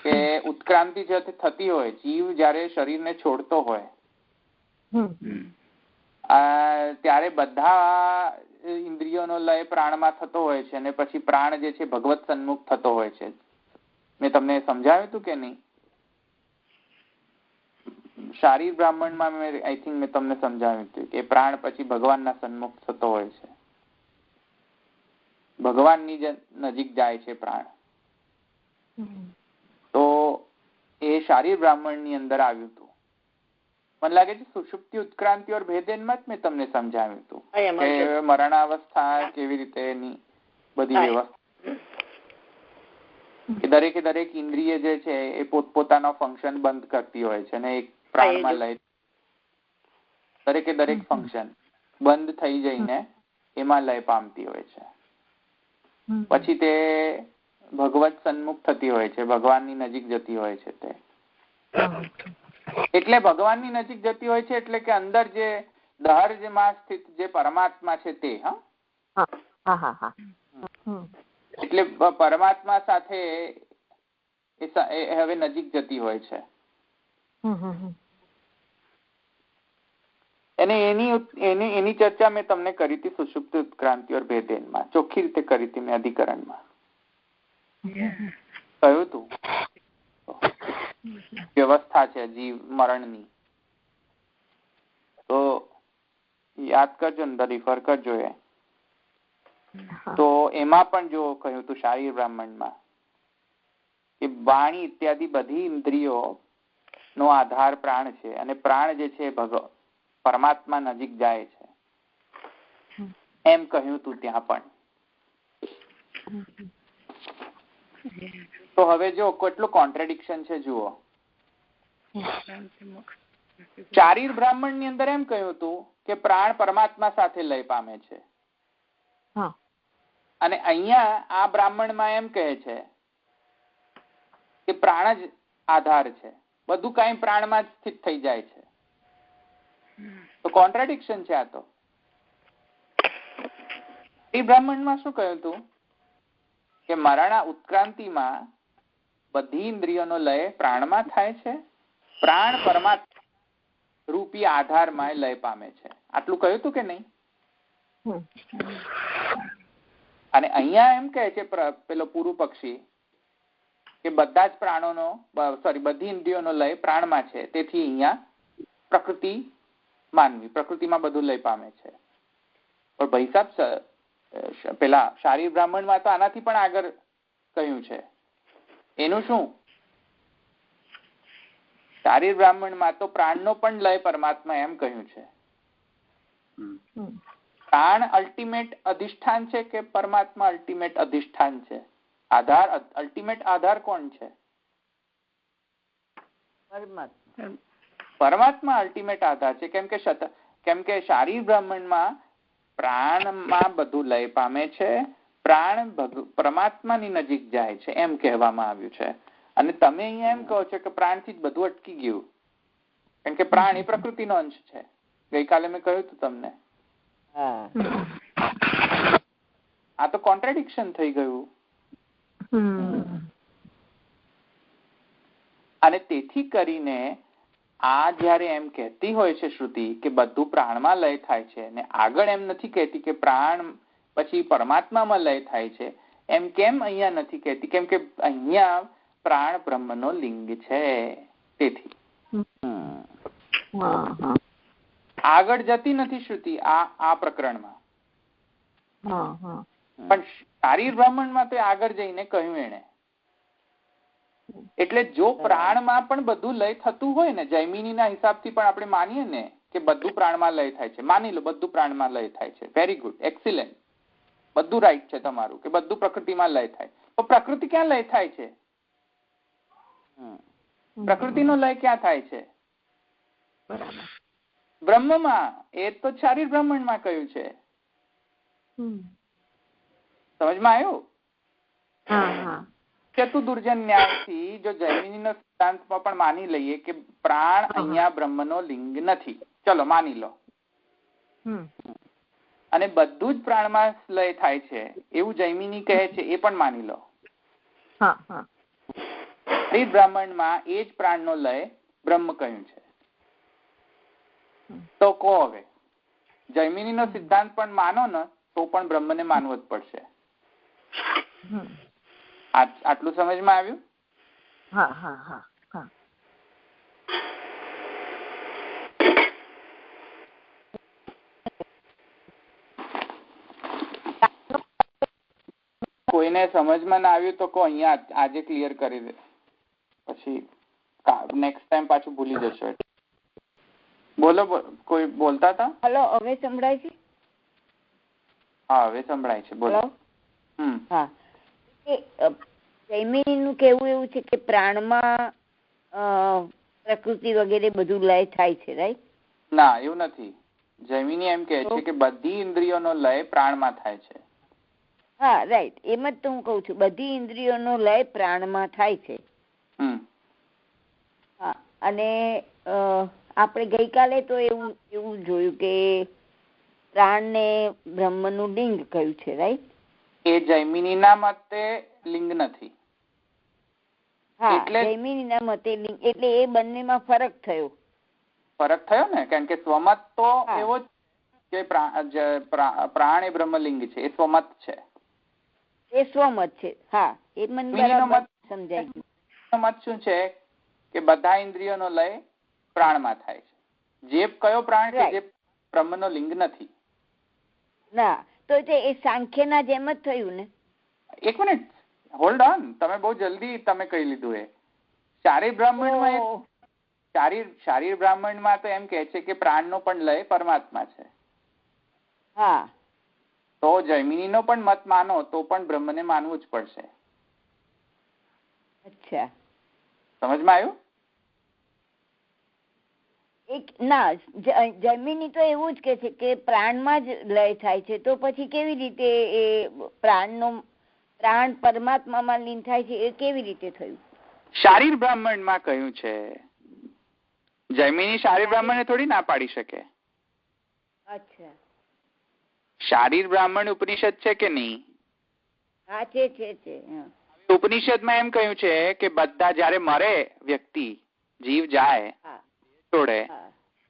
S1: કે ઉત્ક્રાંતિ જે થતી હોય, જીવ જયારે શરીરને છોડતો હોય ત્યારે બધા ઇન્દ્રિયોનો લય પ્રાણમાં થતો હોય છે અને પછી પ્રાણ જે છે ભગવત સન્મુખ થતો હોય છે. મેં તમને સમજાવ્યું હતું કે નહીં? શારીર બ્રાહ્મણમાં આઈ થિંક મેં તમને સમજાવ્યું હતું કે પ્રાણ પછી ભગવાનના સન્મુખ થતો હોય છે. ભગવાનની નજીક જાય છે પ્રાણ. તો એ શારીર બ્રાહ્મણ ની અંદર આવ્યું હતું. મને લાગે છે સુષુપ્તિ ઉત્ક્રાંતિ ઓર ભેદેનમાં જ મેં તમને સમજાવ્યું હતું કે મરણાવસ્થા કેવી રીતે એની બધી વ્યવસ્થા. દરેકે દરેક ઇન્દ્રિય જે છે એ પોતપોતાનો ફંક્શન બંધ કરતી હોય છે અને એક પ્રાણમાં લઈ દરેકે દરેક ફંક્શન બંધ થઈ જઈને એમાં લય પામતી હોય છે. પછી તે ભગવત સન્મુખ થતી હોય છે, ભગવાનની નજીક જતી હોય છે. તે એટલે ભગવાનની નજીક જતી હોય છે એટલે કે અંદર જે દહર્જમાં સ્થિત જે પરમાત્મા છે તે. એટલે પરમાત્મા સાથે હવે નજીક જતી હોય છે. અને એની ચર્ચા મેં તમને કરી હતી સુષુપ્તિ ઉત્ક્રાંતિ ઓર ભેદેનમાં. ચોખ્ખી રીતે કરી હતી મેં અધિકરણમાં. કહ્યું હતું વ્યવસ્થા છે જીવ મરણની. તો યાદ કરજો ને રિફર કરજો એ. તો એમાં પણ જો કહ્યું હતું શારીર બ્રાહ્મણમાં કે વાણી ઇત્યાદિ બધી ઇન્દ્રિયો નો આધાર પ્રાણ છે અને પ્રાણ જે છે પરમાત્મા નજીક જાય છે એમ કહ્યું હતું ત્યાં પણ. તો હવે જો કેટલું કોન્ટ્રાડિક્શન છે જુઓ. ચારીર બ્રાહ્મણ ની અંદર એમ કહ્યું હતું કે પ્રાણ પરમાત્મા સાથે લય પામે છે, અને અહીંયા આ બ્રાહ્મણમાં એમ કહે છે કે પ્રાણ જ આધાર છે, બધું કઈ પ્રાણમાં જ સ્થિત થઈ જાય છે. તો કોન્ટ્રાડિક્શન છે આ તો. એ બ્રાહ્મણમાં શું કહ્યું હતું કે મરણા ઉત્ક્રાંતિમાં બધી ઇન્દ્રિયોનો લય પ્રાણમાં થાય છે, પ્રાણ પરમાત્મા રૂપી આધારમાં લય પામે છે. આટલું કહ્યું હતું કે નહીં? અને અહીંયા એમ કહે છે પેલો પૂર્વ પક્ષી કે બધા જ પ્રાણોનો બધી ઇન્દ્રિયોનો લય પ્રાણમાં છે, તેથી અહીંયા પ્રકૃતિ માનવી પ્રકૃતિમાં બધું લય પામે છે. પણ ભાઈ સાહેબ પેલા શારીર બ્રાહ્મણમાં તો આનાથી પણ આગળ કહ્યું છે. એનું શું? શારીર બ્રાહ્મણમાં તો પ્રાણનો પણ લય પરમાત્મા એમ કહ્યું છે. પ્રાણ અલ્ટિમેટ અધિષ્ઠાન છે કે પરમાત્મા અલ્ટિમેટ અધિષ્ઠાન છે? આધાર અલ્ટિમેટ આધાર કોણ છે? પરમાત્મા અલ્ટિમેટ આધાર છે. કેમ કે શારીર બ્રાહ્મણમાં પ્રાણમાં બધું લય પામે છે, પ્રાણ પરમાત્માની નજીક જાય છે એમ કહેવામાં આવ્યું છે. અને તમે અહીંયા એમ કહો છો કે પ્રાણથી જ બધું અટકી ગયું, કેમ કે પ્રાણ એ પ્રકૃતિનો અંશ છે. ગઈકાલે મેં કહ્યું હતું તમને. આ તો કોન્ટ્રાડિક્શન થઈ ગયું. અને તેથી કરીને આ જયારે એમ કહેતી હોય છે શ્રુતિ કે બધું પ્રાણમાં લય થાય છે, ને આગળ એમ નથી કહેતી કે પ્રાણ પછી પરમાત્મામાં લય થાય છે, એમ કેમ અહીંયા નથી કહેતી? કેમ કે અહીંયા પ્રાણ બ્રહ્મનો લિંગ છે. તેથી આગળ જતી નથી શ્રુતિ આ પ્રકરણમાં. પણ શારીર બ્રાહ્મણમાં તો આગળ જઈને કહ્યું એને. એટલે જો પ્રાણમાં પણ બધું લય થતું હોય ને, જૈમિનીના હિસાબથી પણ આપણે માનીએ ને કે બધું પ્રાણમાં લય થાય છે, માની લો બધું પ્રાણમાં લય થાય છે, વેરી ગુડ, એક્સિલન્ટ, બધું રાઈટ છે તમારું કે બધું પ્રકૃતિમાં લય થાય. તો પ્રકૃતિ ક્યાં લય થાય છે? પ્રકૃતિનો લય ક્યાં થાય છે? બ્રહ્મમાં. એ તો શારીર બ્રાહ્મણમાં કહ્યું છે. સમજમાં આવ્યું? ચતુર્દુર્જન ન્યાયથી જો જૈમિનીનો સિદ્ધાંતમાં પણ માની લઈએ કે પ્રાણ અહીંયા બ્રહ્મનો લિંગ નથી, ચલો માની લો, અને બધું જ પ્રાણમાં લય થાય છે એવું જૈમિની કહે છે, એ પણ માની લો. એ બ્રાહ્મણમાં એ જ પ્રાણનો લય બ્રહ્મ કહ્યું છે. તો કહો હવે જૈમિનીનો સિદ્ધાંત પણ માનો ને તો પણ બ્રહ્મને માનવો જ પડશે. આટલું સમજમાં આવ્યું? કોઈને સમજમાં ના આવ્યું તો કહો, અહીંયા આજે ક્લિયર કરી દે, પછી નેક્સ્ટ ટાઈમ પાછું ભૂલી જશો. બોલો, કોઈ બોલતા હતા?
S3: હલો, હવે સંભળાય છે?
S1: હા, હવે સંભળાય છે, બોલો.
S3: હા, જૈમિનીનું કહેવું એવું છે કે પ્રાણમાં પ્રકૃતિ વગેરે બધું લય થાય છે, રાઈટ?
S1: ના, એવું નથી. જૈમિની એમ કહે છે કે બધી ઇન્દ્રિયોનો લય પ્રાણમાં થાય છે.
S3: હા, રાઈટ, એમ જ તો હું કઉ છું, બધી ઇન્દ્રિયોનો લય પ્રાણમાં થાય છે. હા, અને આપણે ગઈકાલે તો એવું જોયું કે પ્રાણને બ્રહ્મનું લિંગ કહ્યું છે, રાઈટ?
S1: એ જૈમિનીના મતે લિંગ નથી.
S3: હા, જૈમિનીના મતે લિંગ, એટલે એ બંનેમાં ફરક થયો.
S1: ફરક થયો ને, કારણ કે સ્વમત તો એવો જ કે પ્રાણ એ બ્રહ્મલિંગ છે, એ સ્વમત છે.
S3: એ સ્વમત છે. હા, એ મને બરાબર સમજાય ગયું.
S1: મત શું છે કે બધા ઇન્દ્રિયોનો લય પ્રાણમાં થાય છે. જે કયો પ્રાણ કે જે બ્રહ્મનો લિંગ નથી. ના,
S3: તો એ સાંખ્યના જેમ જ થયું ને.
S1: એક મિનિટ, હોલ્ડ ઓન, તમે બહુ જલ્દી તમે કહી લીધું. એ શારીર બ્રાહ્મણમાં, શારીર બ્રાહ્મણમાં તો એમ કે છે કે પ્રાણનો પણ લય પરમાત્મા છે.
S3: હા,
S1: તો જૈમિનીનો પણ મત માનો તો પણ બ્રહ્મને માનવું જ પડશે.
S3: અચ્છા,
S1: સમજમાં આવ્યું?
S3: ના, જૈમિની તો એવું જ કે છે કે પ્રાણમાં જ લય થાય છે, તો પછી કેવી રીતે એ પ્રાણ પરમાત્મામાં લીન થાય છે, એ કેવી રીતે થયું?
S1: શારીર બ્રાહ્મણમાં કહ્યું છે. જૈમિની શારીર બ્રાહ્મણને થોડી ના પાડી શકે.
S3: અચ્છા,
S1: શારીર બ્રાહ્મણ ઉપનિષદ છે કે નહીં?
S3: હા, છે.
S1: ઉપનિષદમાં એમ કહ્યું છે કે બધા જયારે મરે વ્યક્તિ, જીવ જાય છોડે,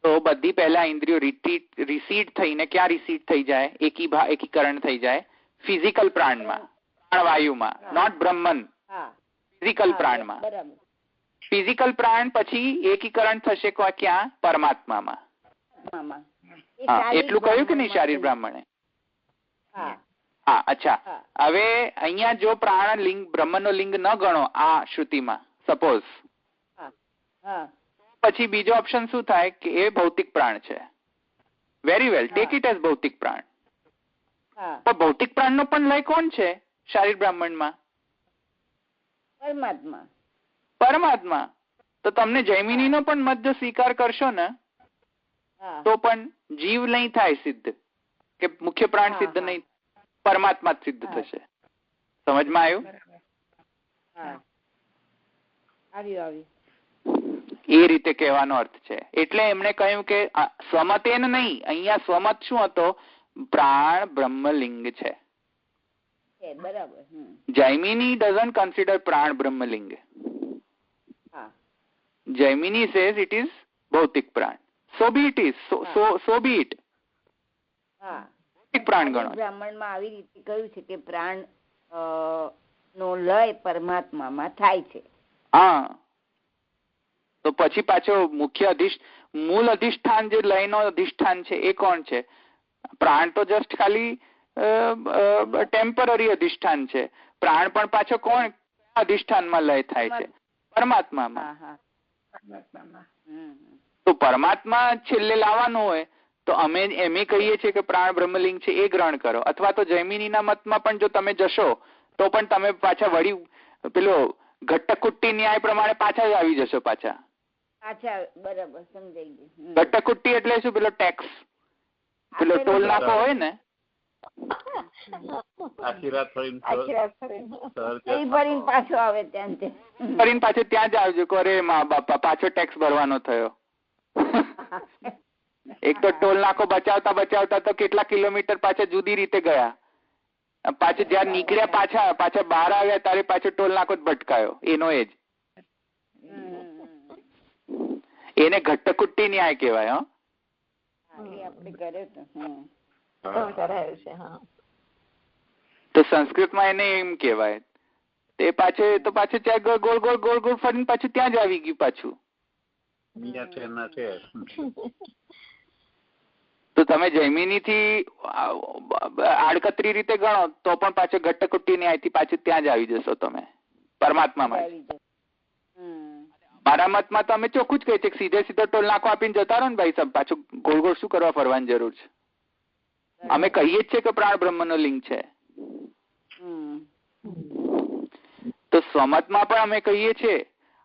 S1: તો બધી પહેલા ઇન્દ્રિયો રિસીડ થઈને ક્યાં રિસીડ થઈ જાય? એકીકરણ થઈ જાય ફિઝિકલ પ્રાણમાં, પ્રાણવાયુમાં, નોટ બ્રહ્મન, ફિઝિકલ પ્રાણમાં. ફિઝિકલ પ્રાણ પછી એકીકરણ થશે ક્યાં? પરમાત્મામાં. એટલું કહ્યું કે નહીં શારીર બ્રાહ્મણે? હા, અચ્છા. હવે અહીંયા જો પ્રાણ લિંગ બ્રહ્મનો લિંગ ન ગણો આ શ્રુતિમાં, સપોઝ, પછી બીજો ઓપ્શન શું થાય કે એ ભૌતિક પ્રાણ છે. Very well, take it as ભૌતિક પ્રાણ. પણ ભૌતિક પ્રાણનો પણ લય કોણ છે શારીર બ્રાહ્મણમાં? પરમાત્મા. તો તમને જૈમિનીનો પણ મત જો સ્વીકાર કરશો ને, તો પણ જીવ નહીં થાય સિદ્ધ, કે મુખ્ય પ્રાણ સિદ્ધ નહીં, પરમાત્મા જ સિદ્ધ થશે. સમજમાં આવ્યું? એ રીતે કહેવાનો અર્થ છે. એટલે એમણે કહ્યું કે સ્વમતેન નહીં, અહીંયા સ્વમત શું હતો? પ્રાણ બ્રહ્મલિંગ છે. જૈમિની ડઝન્ટ કન્સિડર પ્રાણ બ્રહ્મલિંગ. Jaimini says it is ભૌતિક પ્રાણ. So be it is. So be it. ભૌતિક પ્રાણ ગણો.
S3: બ્રાહ્મણમાં આવી રીતે કહ્યું છે કે પ્રાણ નો લય પરમાત્મામાં થાય છે.
S1: હા, તો પછી પાછો મુખ્ય મૂળ અધિષ્ઠાન જે લયનો અધિષ્ઠાન છે એ કોણ છે? પ્રાણ તો જસ્ટ ખાલી ટેમ્પરરી અધિષ્ઠાન છે. પ્રાણ પણ પાછો કોણ અધિષ્ઠાનમાં લય થાય છે? પરમાત્મામાં. તો પરમાત્મા છેલ્લે લાવવાનું હોય તો અમે એમ કહીએ છીએ કે પ્રાણ બ્રહ્મલિંગ છે, એ ગ્રહણ કરો. અથવા તો જૈમિનીના મતમાં પણ જો તમે જશો તો પણ તમે પાછા વળી પેલો ઘટ્ટકુટ્ટી ન્યાય પ્રમાણે પાછા જ આવી જશો. પાછા
S3: બરાબર સમજાઈ ગયું.
S1: ઘટ્ટકુટ્ટી એટલે શું? પેલો ટેક્સ, પેલો ટોલ નાકો હોય ને, પાછો ત્યાં જ આવજો. અરે મા બાપા, પાછો ટેક્સ ભરવાનો થયો. એક તો ટોલ નાકો બચાવતા તો કેટલા કિલોમીટર પાછા જુદી રીતે ગયા. પાછું જયારે નીકળ્યા પાછા બહાર આવ્યા ત્યારે પાછો ટોલ નાકો જ ભટકાયો. એનો એ જ, એને ઘટ્ટકુટ્ટી ન્યાય કહેવાય. તો સંસ્કૃતમાં એને એમ કેવાય. તે પાછું ત્યાં ગોળ ગોળ ફરીને પાછું ત્યાં જ આવી ગયું પાછું. તો તમે જૈમિની થી આડકતરી રીતે ગણો તો પણ પાછો ઘટ્ટકુટ્ટી ન્યાયથી પાછું ત્યાં જ આવી જશો તમે પરમાત્મામાં. મારા મતમાં તો અમે ચોખ્ખું જ કહે છે કે સીધો ટોલ નાકો આપીને જતા રહો ને ભાઈ સાહેબ, પાછું ગોળ ગોળ શું કરવા ફરવાની જરૂર છે? અમે કહીએ જ છે કે પ્રાણ બ્રહ્મનો લિંગ છે. તો સ્વમતમાં પણ અમે કહીએ છીએ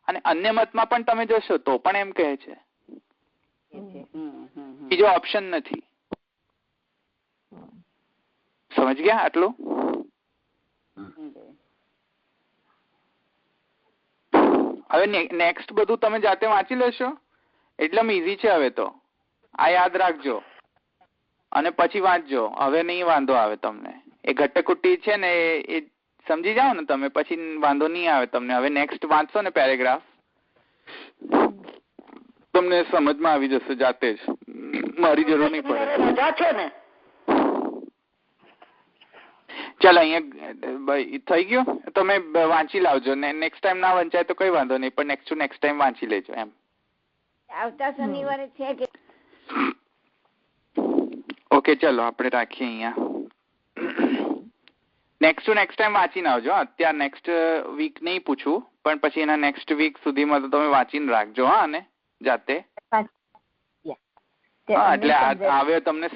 S1: અને અન્ય મતમાં પણ તમે જશો તો પણ એમ કહે છે. બીજો ઓપ્શન નથી. સમજ ગયા આટલું? હવે નેક્સ્ટ બધું તમે જાતે વાંચી લેશો. એકદમ ઈઝી છે. હવે તો આ યાદ રાખજો અને પછી વાંચજો. હવે નહીં વાંધો આવે તમને. એ ઘટ્ટકુટ્ટી છે ને એ સમજી જાઓ ને તમે, પછી વાંધો નહીં આવે તમને. હવે નેક્સ્ટ વાંચશો ને પેરેગ્રાફ, તમને સમજમાં આવી જશે જાતે જ. મારી જરૂર નહીં પડે. ચાલો અહીંયા થઈ ગયું. તમે વાંચી લાવજો. નેક્સ્ટ ટાઈમ ના વંચાય તો કઈ વાંધો નહીં, પણ નેક્સ્ટ ટાઈમ વાંચી લેજો એમ.
S3: આવતા શનિવારે છે કે?
S1: ઓકે, ચલો આપણે રાખીએ અહીંયા. નેક્સ્ટ ટાઈમ વાંચીને આવજો. અત્યારે નેક્સ્ટ વીક નહીં પૂછું, પણ પછી એના નેક્સ્ટ વીક સુધીમાં તો તમે વાંચીને રાખજો. હા, અને જાતે. હા, એટલે આવે તમને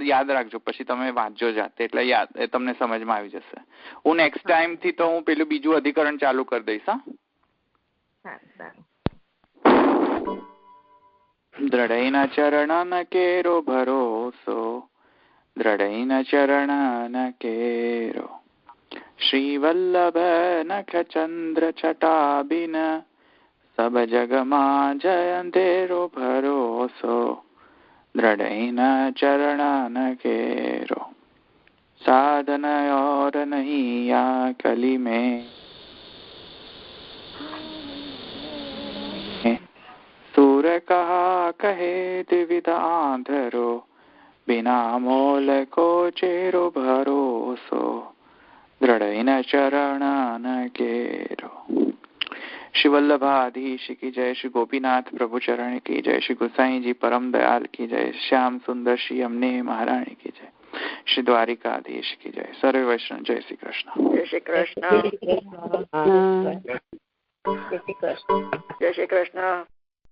S1: યાદ રાખજો. પછી તમે વાંચજો જાતે, એટલે યાદ તમને સમજમાં આવી જશે. હું નેક્સ્ટ ટાઈમ થી તો હું પેલું બીજું અધિકરણ ચાલુ કરી દઈશ. હા, દ્રઢૈન ચરણ કેરો ભરોસો દ્રઢૈન ચરણ કેરો શ્રીવલ્લભ નખ ચંદ્ર છટાબિન સબ જગમાં જયંતેરો ભરોસો દ્રઢૈન ચરણ કેરો साधन और नहीं या कली में सूर कहा कहे दिविधा आंधरो बिना मोल को चेरो भरोसो दृढ़ चरण केरो। श्री वल्लभाधीश की जय, श्री गोपीनाथ प्रभु चरण की जय, श्री गोसाई जी परम दयाल की जय, श्याम सुंदर श्री अम्ने महारानी की जय, श्री द्वारिकाधीश की जय। सर्वे वैष्णव जय श्री कृष्ण।
S2: जय श्री कृष्ण। जय श्री कृष्ण।